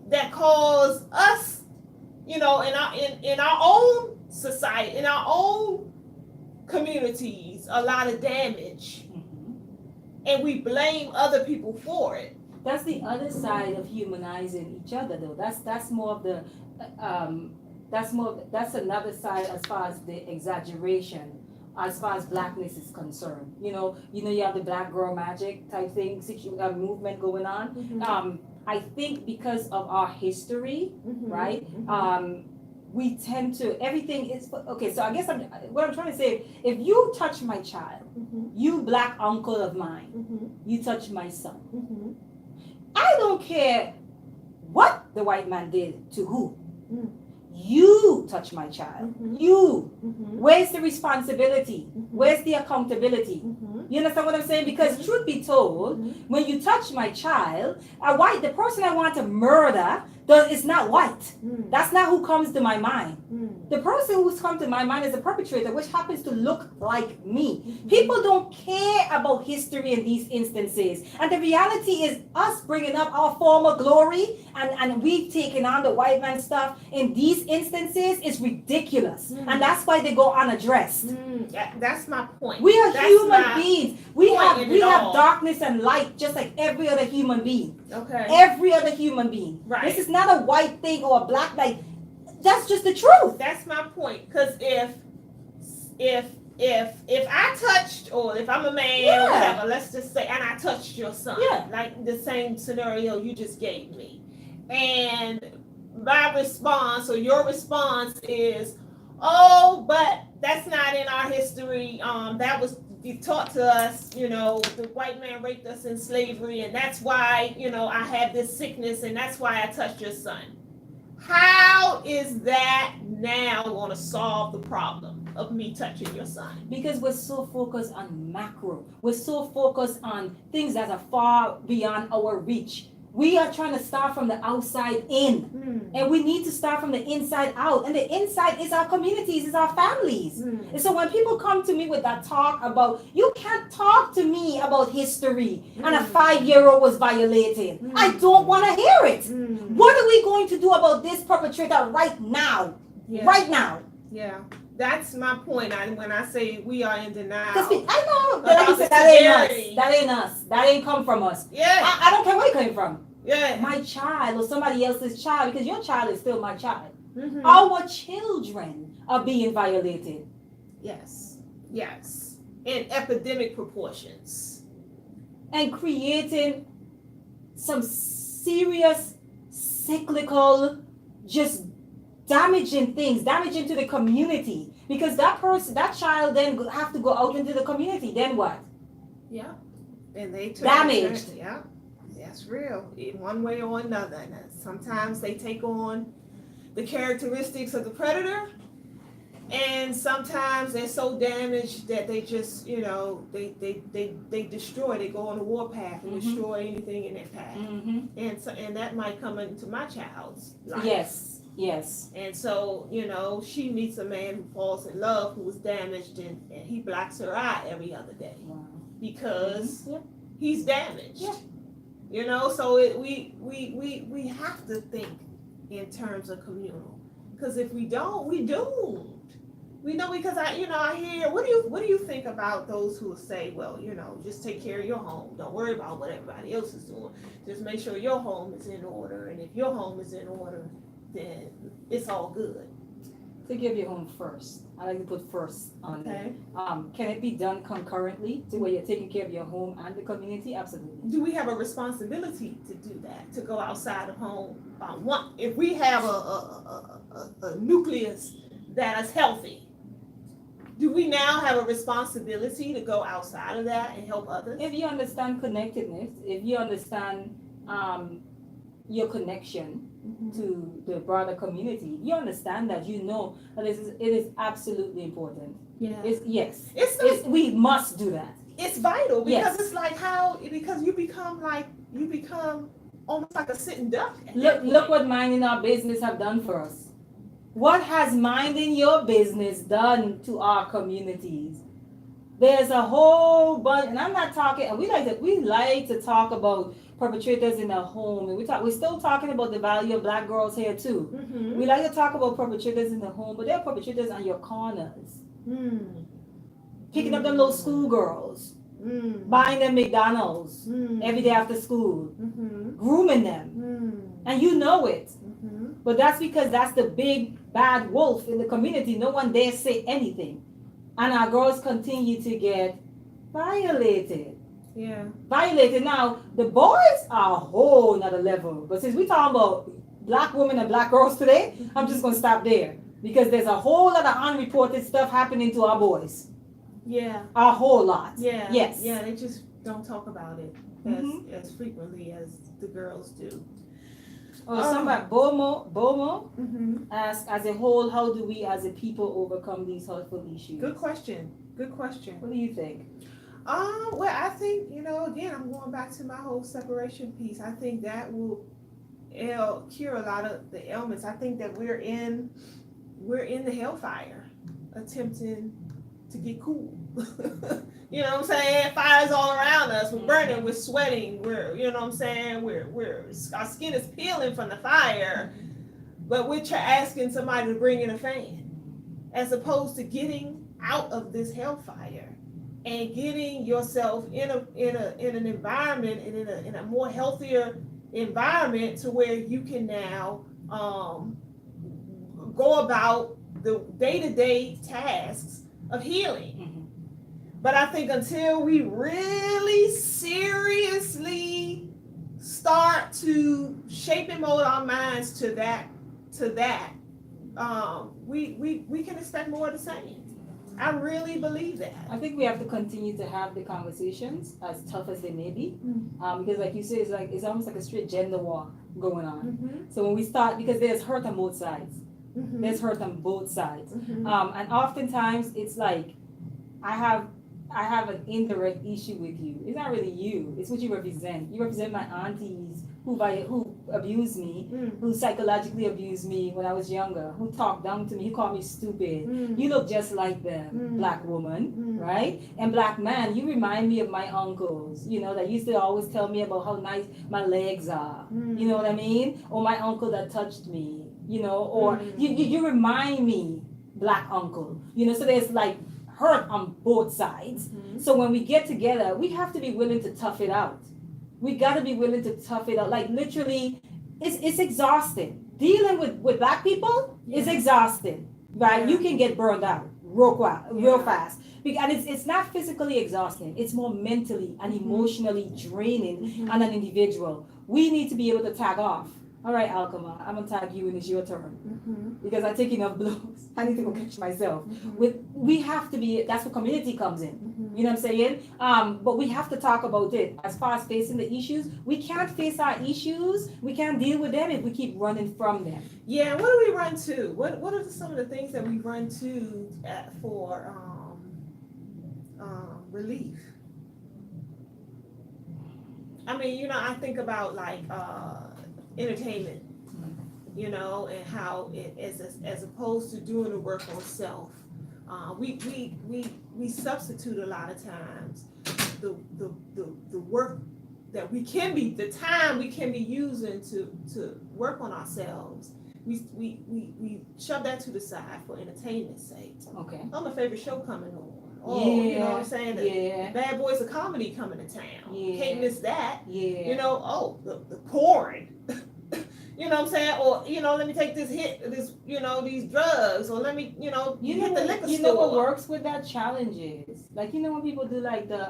Speaker 2: that cause us, in our own society, in our own communities, a lot of damage, and we blame other people for it.
Speaker 1: That's the other side of humanizing each other, though. That's more of the that's another side as far as the exaggeration, as far as blackness is concerned. You have the black girl magic type thing, movement going on. I think because of our history, right? We tend to, everything is okay. So I guess what I'm trying to say, if you touch my child, you black uncle of mine, you touch my son. I don't care what the white man did to who. You touch my child. You. Where's the responsibility? Where's the accountability? You understand what I'm saying? Because truth be told, when you touch my child, the person I want to murder is not white. That's not who comes to my mind. The person who's come to my mind is a perpetrator, which happens to look like me. People don't care about history in these instances. And the reality is us bringing up our former glory and we've taken on the white man stuff in these instances is ridiculous. And that's why they go unaddressed.
Speaker 2: That's my point.
Speaker 1: We are human beings. We have darkness and light just like every other human being.
Speaker 2: Okay.
Speaker 1: Every other human being.
Speaker 2: Right.
Speaker 1: This is not a white thing or a black, that's just the truth.
Speaker 2: That's my point. Because if I touched, or if I'm a man or whatever, let's just say, and I touched your son, like the same scenario you just gave me, and my response or your response is, oh, but that's not in our history. That was you taught to us, you know, the white man raped us in slavery, and that's why, you know, I have this sickness, and that's why I touched your son. How is that now going to solve the problem of me touching your son?
Speaker 1: Because we're so focused on macro. We're so focused on things that are far beyond our reach. We are trying to start from the outside in. And we need to start from the inside out. And the inside is our communities, is our families. And so when people come to me with that talk about, you can't talk to me about history and a 5-year-old was violated. I don't want to hear it. What are we going to do about this perpetrator right now?
Speaker 2: Yeah.
Speaker 1: Right now.
Speaker 2: Yeah. That's my point. When I say we are in denial.
Speaker 1: I know, but like you said, that ain't us. That ain't us. That ain't come from us.
Speaker 2: Yeah.
Speaker 1: I don't care where it came from.
Speaker 2: Yeah.
Speaker 1: My child or somebody else's child, because your child is still my child. Our children are being violated.
Speaker 2: Yes. Yes. In epidemic proportions.
Speaker 1: And creating some serious cyclical, just damaging things, damaging to the community. Because that child then have to go out into the community. Then what?
Speaker 2: Yeah. And they
Speaker 1: damaged.
Speaker 2: Yeah. That's real. In one way or another. And sometimes they take on the characteristics of the predator. And sometimes they're so damaged that they just, you know, they destroy. They go on a war path and destroy anything in their path. And that might come into my child's life.
Speaker 1: Yes.
Speaker 2: And so, you know, she meets a man who falls in love, who was damaged, and he blacks her eye every other day because he's damaged. Yeah. You know, so we have to think in terms of communal, because if we don't, we doomed. We know, because I hear, what do you think about those who say, well, you know, just take care of your home, don't worry about what everybody else is doing, just make sure your home is in order, and if your home is in order, then it's all good.
Speaker 1: Take care of your home first. I like to put first on
Speaker 2: Okay.
Speaker 1: there. Can it be done concurrently to where you're taking care of your home and the community? Absolutely.
Speaker 2: Do we have a responsibility to do that, to go outside of home? If we have a nucleus that is healthy, do we now have a responsibility to go outside of that and help others?
Speaker 1: If you understand connectedness, if you understand your connection to the broader community, you understand that, you know that it is absolutely important.
Speaker 2: Yeah.
Speaker 1: We must do that.
Speaker 2: It's vital, because
Speaker 1: Yes.
Speaker 2: it's like because you become almost like a sitting duck.
Speaker 1: Look what minding our business have done for us. What has minding your business done to our communities? There's a whole bunch, and I'm not talking, and we like to talk about perpetrators in the home, and we're still talking about the value of black girls here too. We like to talk about perpetrators in the home, but there are perpetrators on your corners. Picking up them little schoolgirls, buying them McDonald's every day after school, grooming them, and you know it. But that's because that's the big bad wolf in the community. No one dare say anything, and our girls continue to get violated.
Speaker 2: Yeah.
Speaker 1: Violated. Now the boys are a whole nother level, but since we're talking about black women and black girls today, I'm just gonna stop there, because there's a whole lot of unreported stuff happening to our boys.
Speaker 2: Yeah.
Speaker 1: A whole lot.
Speaker 2: Yeah.
Speaker 1: Yes.
Speaker 2: Yeah, they just don't talk about it as frequently as the girls do.
Speaker 1: Somebody, Bomo asked, as a whole, how do we as a people overcome these hurtful issues?
Speaker 2: Good question.
Speaker 1: What do you think?
Speaker 2: Well, I think, again, I'm going back to my whole separation piece. I think that will cure a lot of the ailments. I think that we're in the hellfire, attempting to get cool. You know what I'm saying? Fire's all around us. We're burning. We're sweating. Our skin is peeling from the fire, but we're asking somebody to bring in a fan, as opposed to getting out of this hellfire and getting yourself in an environment, and in a more healthier environment, to where you can now go about the day-to-day tasks of healing. But I think until we really seriously start to shape and mold our minds to that, we can expect more of the same. I really believe that.
Speaker 1: I think we have to continue to have the conversations, as tough as they may be, because like you say, it's almost like a straight gender war going on.
Speaker 2: Mm-hmm.
Speaker 1: So when we start, because there's hurt on both sides,
Speaker 2: Mm-hmm.
Speaker 1: there's hurt on both sides,
Speaker 2: Mm-hmm.
Speaker 1: and oftentimes it's like I have an indirect issue with you. It's not really you. It's what you represent. You represent my aunties who abused me, who psychologically abused me when I was younger, who talked down to me, who called me stupid. You look just like them, black woman, right? And black man, you remind me of my uncles, that used to always tell me about how nice my legs are. You know what I mean? Or my uncle that touched me, or you remind me, black uncle. So there's like hurt on both sides. So when we get together, we have to be willing to tough it out. We got to be willing to tough it out. Like literally, it's exhausting. Dealing with black people is exhausting, right? You can get burned out real fast. And it's not physically exhausting. It's more mentally and emotionally draining on an individual. We need to be able to tag off. All right, Alqamar, I'm gonna tag you and it's your turn because I take enough blows. I need to go catch myself. We have to be. That's where community comes in. You know what I'm saying? But we have to talk about it. As far as facing the issues, we can't face our issues. We can't deal with them if we keep running from them.
Speaker 2: Yeah. What do we run to? What are some of the things that we run to for relief? I mean, I think about like entertainment, and how it as opposed to doing the work on self, we substitute a lot of times the work that the time we can be using to work on ourselves. We shove that to the side for entertainment's sake.
Speaker 1: Okay.
Speaker 2: Oh, my favorite show coming on.
Speaker 1: Oh,
Speaker 2: you know what I'm saying? The Bad Boys of Comedy coming to town.
Speaker 1: Yeah.
Speaker 2: Can't miss that.
Speaker 1: Yeah.
Speaker 2: The porn. You know what I'm saying? Or, let me take these drugs, or let me, hit the liquor store.
Speaker 1: You know what works with that challenge is, like, when people do like the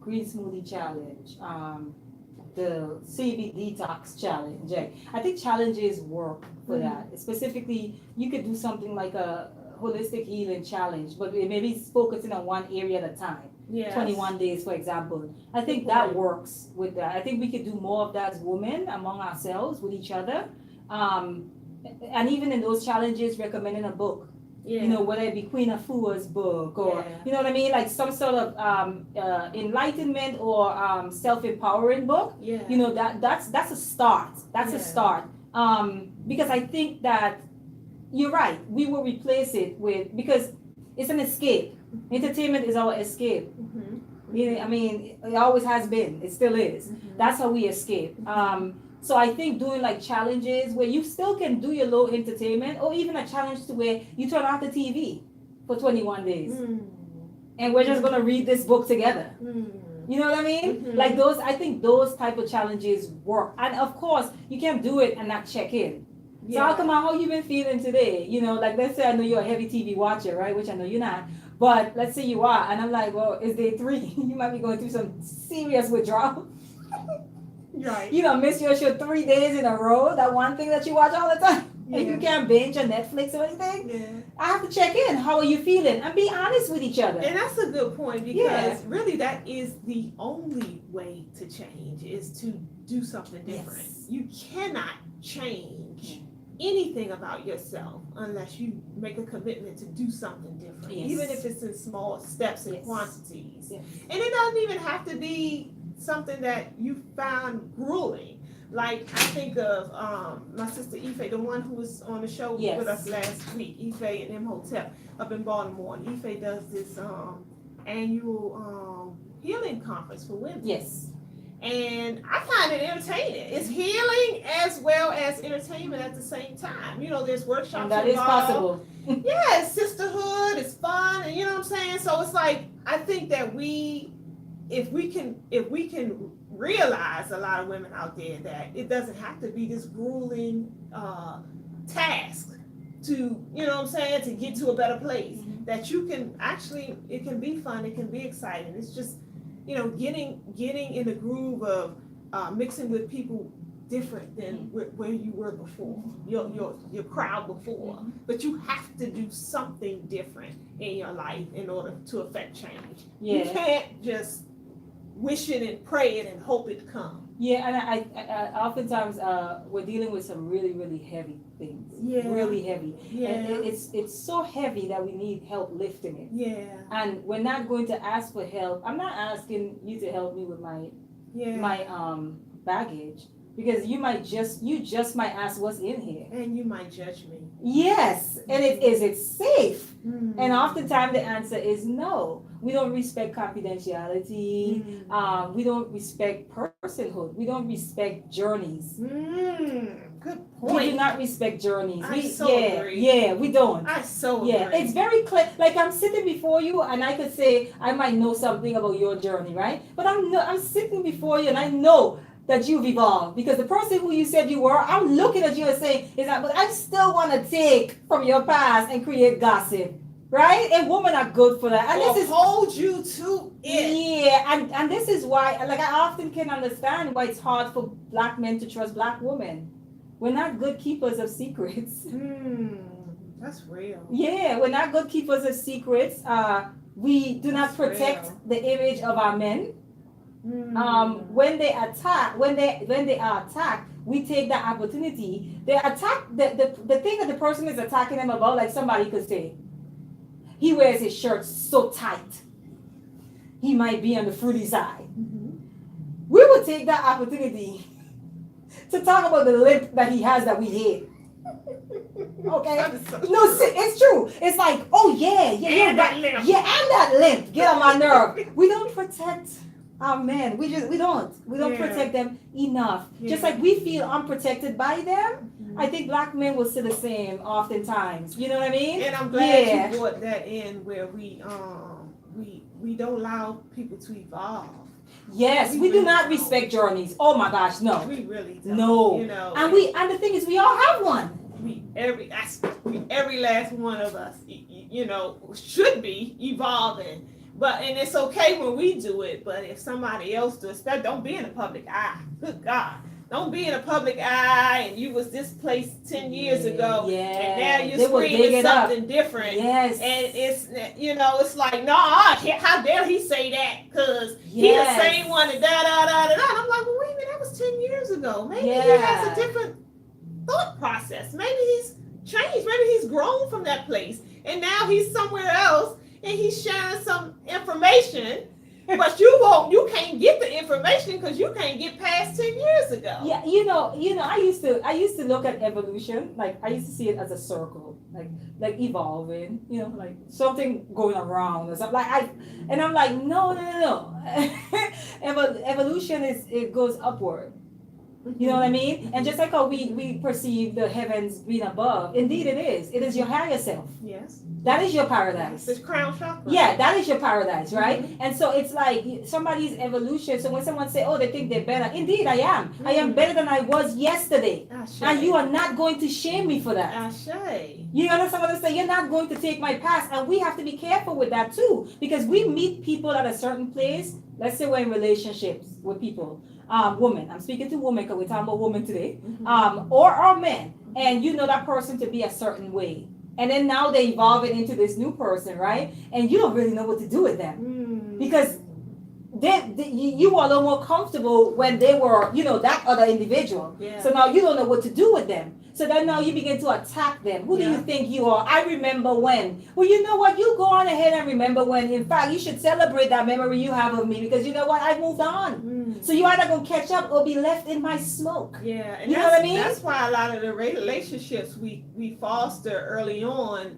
Speaker 1: green smoothie challenge, the CB detox challenge. I think challenges work for that. Specifically, you could do something like a holistic healing challenge, but maybe focusing on one area at a time.
Speaker 2: Yes.
Speaker 1: 21 days, for example. I think that works with that. I think we could do more of that as women among ourselves, with each other. And even in those challenges, recommending a book.
Speaker 2: Yeah.
Speaker 1: Whether it be Queen Afua's book or, you know what I mean? Like some sort of enlightenment or self-empowering book.
Speaker 2: Yeah.
Speaker 1: That's a start. That's a start. Because I think that you're right. We will replace it because it's an escape. Entertainment is our escape. I mean, it always has been. It still is. That's how we escape. So I think doing like challenges where you still can do your low entertainment, or even a challenge to where you turn off the TV for 21 days. And we're just going to read this book together. You know what I mean? Like I think those type of challenges work. And of course, you can't do it and not check in. So Alqamar, how you been feeling today? Like let's say I know you're a heavy TV watcher, right? Which I know you're not. But let's say you are, and I'm like, well, it's day 3. You might be going through some serious withdrawal.
Speaker 2: Right.
Speaker 1: Miss your show 3 days in a row. That one thing that you watch all the time. And you can't binge on Netflix or anything.
Speaker 2: Yeah.
Speaker 1: I have to check in. How are you feeling? And be honest with each other.
Speaker 2: And that's a good point, because really that is the only way to change, is to do something different.
Speaker 1: Yes.
Speaker 2: You cannot change anything about yourself unless you make a commitment to do something different, even if it's in small steps and quantities. And it doesn't even have to be something that you found grueling. Like I think of my sister Ife, the one who was on the show with us last week, Ife and Imhotep up in Baltimore. And Ife does this annual healing conference for women.
Speaker 1: Yes.
Speaker 2: And I find it entertaining. It's healing as well as entertainment at the same time. There's workshops
Speaker 1: and that involved. Is possible.
Speaker 2: Yeah, it's sisterhood, it's fun, and you know what I'm saying? So it's like, I think that if we can realize, a lot of women out there, that it doesn't have to be this grueling task to, to get to a better place. That you can actually, it can be fun, it can be exciting. It's just, getting in the groove of mixing with people different than where you were before, your crowd before. But you have to do something different in your life in order to affect change. You can't just wish it and pray it and hope it comes.
Speaker 1: Yeah, and I oftentimes we're dealing with some really, really heavy things.
Speaker 2: Yeah.
Speaker 1: Really heavy.
Speaker 2: Yeah.
Speaker 1: And it's so heavy that we need help lifting it.
Speaker 2: Yeah.
Speaker 1: And we're not going to ask for help. I'm not asking you to help me with my baggage, because you just might ask what's in here.
Speaker 2: And you might judge me.
Speaker 1: Yes. And is it safe?
Speaker 2: Mm.
Speaker 1: And oftentimes the answer is no. We don't respect confidentiality.
Speaker 2: Mm.
Speaker 1: We don't respect personhood. We don't respect journeys.
Speaker 2: Good
Speaker 1: We
Speaker 2: point.
Speaker 1: do not respect journeys.
Speaker 2: I so agree.
Speaker 1: Yeah, we don't.
Speaker 2: I so agree.
Speaker 1: Yeah, it's very clear. Like, I'm sitting before you, and I could say I might know something about your journey, right? But I'm sitting before you, and I know that you've evolved, because the person who you said you were, I'm looking at you and saying, but I still want to take from your past and create gossip, right? And women are good for that. And
Speaker 2: Or
Speaker 1: this is
Speaker 2: hold you to it.
Speaker 1: Yeah, and this is why, like, I often can understand why it's hard for black men to trust black women. We're not good keepers of secrets.
Speaker 2: That's real.
Speaker 1: Yeah, we're not good keepers of secrets. We do not protect the image of our men. When they attack, when they are attacked, we take that opportunity. They attack the thing that the person is attacking them about. Like, somebody could say, he wears his shirt so tight, he might be on the fruity side. We would take that opportunity to talk about the limp that he has that we hate. Okay? No, it's true. It's like, oh yeah,
Speaker 2: And that limp.
Speaker 1: Yeah, and that limp. Get on my nerve. We don't protect our men. We don't protect them enough. Just like we feel unprotected by them. I think black men will say the same oftentimes. You know what I mean?
Speaker 2: And I'm glad you brought that in, where we don't allow people to evolve.
Speaker 1: Yes, we do not respect journeys. Oh my gosh, no.
Speaker 2: We really don't.
Speaker 1: No.
Speaker 2: You know,
Speaker 1: and the thing is, we all have one.
Speaker 2: Every last one of us, should be evolving. And it's okay when we do it, but if somebody else does that, don't be in the public eye. Good God. Don't be in a public eye and you was displaced 10 years ago, and now you're screaming something different.
Speaker 1: Yes.
Speaker 2: And it's like, no, how dare he say that? Because he's the same one that da-da-da-da-da. And I'm like, well, wait a minute, that was 10 years ago. Maybe he has a different thought process. Maybe he's changed. Maybe he's grown from that place. And now he's somewhere else and he's sharing some information. But you can't get the information because you can't get past 10 years ago.
Speaker 1: Yeah, I used to look at evolution, like I used to see it as a circle, like evolving, like something going around or something. And I'm like, no. Evolution it goes upward. You know what I mean? And just like how we perceive the heavens being above, indeed it is. It is your higher self.
Speaker 2: Yes.
Speaker 1: That is your paradise.
Speaker 2: It's crown chakra.
Speaker 1: Yeah, that is your paradise, right? And so it's like somebody's evolution. So when someone say, oh, they think they're better, indeed I am. I am better than I was yesterday. And you are not going to shame me for that. You understand what I'm saying? You're not going to take my past. And we have to be careful with that too. Because we meet people at a certain place. Let's say we're in relationships with people. Women. I'm speaking to women because we're talking about women today. Or men. And you know that person to be a certain way. And then now they evolve it into this new person, right? And you don't really know what to do with them. Because you were a little more comfortable when they were, that other individual. Yeah. So now you don't know what to do with them. So then now you begin to attack them. Who do you think you are? I remember when. Well, you know what? You go on ahead and remember when. In fact, you should celebrate that memory you have of me because you know what? I moved on. So you either going to catch up or be left in my smoke.
Speaker 2: Yeah. And
Speaker 1: you know what I mean?
Speaker 2: That's why a lot of the relationships we foster early on,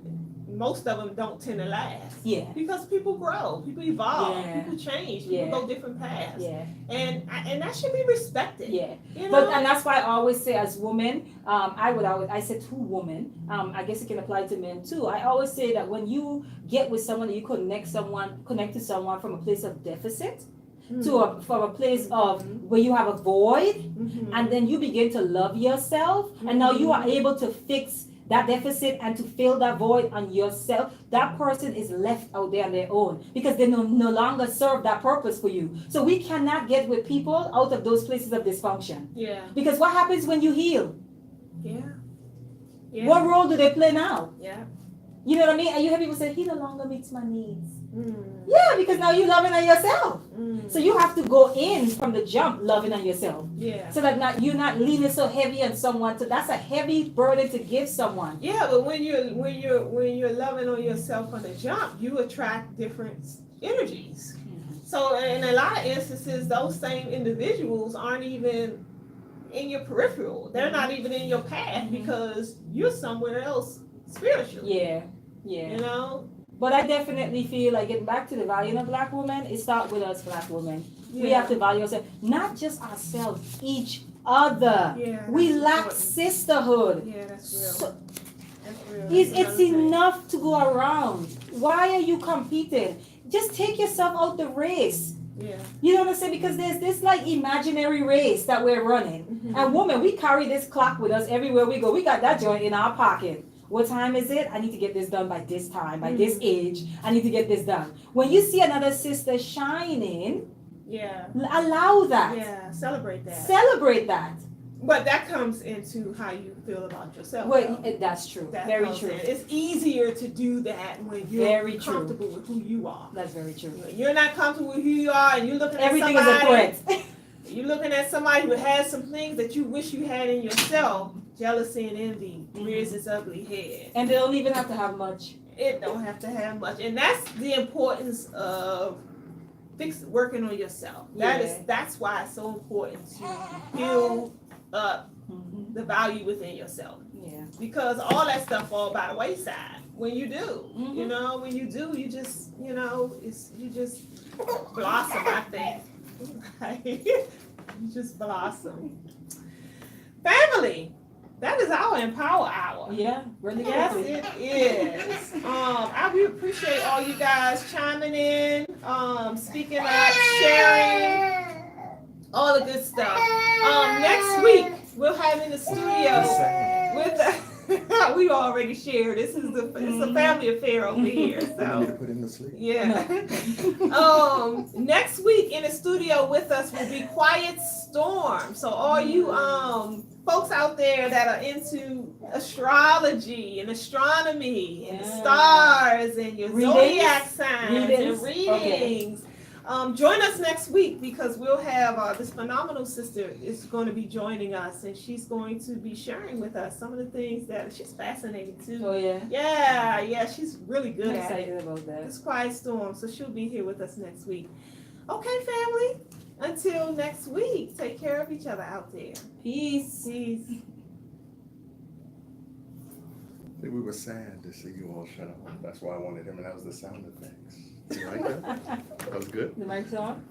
Speaker 2: most of them don't tend to last. Yeah. Because people grow, people evolve, people change, people go different paths. Yeah. And that should be respected. Yeah. And
Speaker 1: that's why I always say as women, I say to women, I guess it can apply to men too. I always say that when you get with someone, you connect to someone from a place of deficit, from a place of where you have a void, and then you begin to love yourself, and now you are able to fix that deficit and to fill that void on yourself, that person is left out there on their own because they no longer serve that purpose for you. So we cannot get with people out of those places of dysfunction.
Speaker 2: Yeah.
Speaker 1: Because what happens when you heal?
Speaker 2: Yeah. Yeah.
Speaker 1: What role do they play now?
Speaker 2: Yeah.
Speaker 1: You know what I mean? And you hear people say, he no longer meets my needs.
Speaker 2: Mm.
Speaker 1: Yeah, because now you're loving on yourself.
Speaker 2: Mm.
Speaker 1: So you have to go in from the jump loving on yourself.
Speaker 2: Yeah.
Speaker 1: So that you're not leaning so heavy on someone. So that's a heavy burden to give someone.
Speaker 2: Yeah, but when you're loving on yourself from the jump, you attract different energies. So in a lot of instances, those same individuals aren't even in your peripheral. They're not even in your path because you're somewhere else spiritually.
Speaker 1: Yeah, yeah.
Speaker 2: You know?
Speaker 1: But I definitely feel like getting back to the valuing of black women, it starts with us black women.
Speaker 2: Yeah.
Speaker 1: We have to value ourselves, not just ourselves, each other.
Speaker 2: Yeah,
Speaker 1: We
Speaker 2: that's
Speaker 1: lack
Speaker 2: important.
Speaker 1: sisterhood.
Speaker 2: Yeah, that's real.
Speaker 1: So,
Speaker 2: That's real.
Speaker 1: it's
Speaker 2: That's another thing.
Speaker 1: enough to go around. Why are you competing? Just take yourself out the race.
Speaker 2: Yeah.
Speaker 1: You know what I'm saying? Because there's this like imaginary race that we're running.
Speaker 2: Mm-hmm.
Speaker 1: And women, we carry this clock with us everywhere we go. We got that joint in our pocket. What time is it? I need to get this done by this time, by this age. I need to get this done. When you see another sister shining,
Speaker 2: Yeah.
Speaker 1: allow that.
Speaker 2: Yeah. Celebrate that.
Speaker 1: Celebrate that.
Speaker 2: But that comes into how you feel about yourself.
Speaker 1: Well,
Speaker 2: though.
Speaker 1: that's true.
Speaker 2: That
Speaker 1: Very
Speaker 2: comes
Speaker 1: true.
Speaker 2: in. It's easier to do that when you're
Speaker 1: Very true.
Speaker 2: comfortable with who you are.
Speaker 1: That's very true.
Speaker 2: When you're not comfortable with who you are and you're looking at
Speaker 1: Everything is a
Speaker 2: somebody,
Speaker 1: threat.
Speaker 2: you're looking at somebody who has some things that you wish you had in yourself, jealousy and envy rears its ugly head.
Speaker 1: And they don't even have to have much.
Speaker 2: It don't have to have much. And that's the importance of working on yourself.
Speaker 1: Yeah.
Speaker 2: That's why it's so important to build up
Speaker 1: Mhm.
Speaker 2: the value within yourself.
Speaker 1: Yeah.
Speaker 2: Because all that stuff fall by the wayside when you do.
Speaker 1: Mhm.
Speaker 2: You know, when you do, you just, you just blossom, I think. You just blossom. Family, that is our Empower Hour.
Speaker 1: Yeah. Really
Speaker 2: Yes,
Speaker 1: quickly.
Speaker 2: it is. We appreciate all you guys chiming in, speaking up, sharing, all the good stuff. Next week we'll have in the studio with we already shared. It's a family affair over here.
Speaker 3: We need
Speaker 2: So
Speaker 3: to put him to sleep.
Speaker 2: yeah. Next week in the studio with us will be Quiet Storm. So all you folks out there that are into astrology and astronomy and the stars and your
Speaker 1: Readings?
Speaker 2: zodiac signs
Speaker 1: Readings?
Speaker 2: and readings. Join us next week because we'll have this phenomenal sister is going to be joining us and she's going to be sharing with us some of the things that she's fascinated too.
Speaker 1: Oh yeah.
Speaker 2: Yeah, she's really good
Speaker 1: I'm
Speaker 2: at it.
Speaker 1: excited about that.
Speaker 2: It's Quiet Storm, so she'll be here with us next week. Okay, family. Until next week, take care of each other out there.
Speaker 1: Peace.
Speaker 2: Peace.
Speaker 3: I think we were sad to see you all shut up. That's why I wanted him, and that was the sound effects. You like that? That was good.
Speaker 1: The mic's on.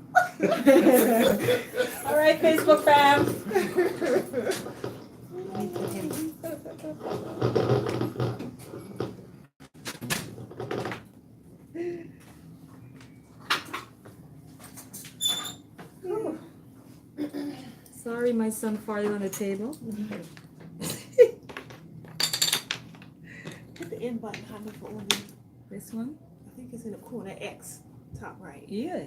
Speaker 1: All right, Facebook fam. Sorry, my son farted on the table.
Speaker 2: Hit the end button, Hanifah, on
Speaker 1: This one?
Speaker 2: I think it's in the corner X, top right.
Speaker 1: Yeah.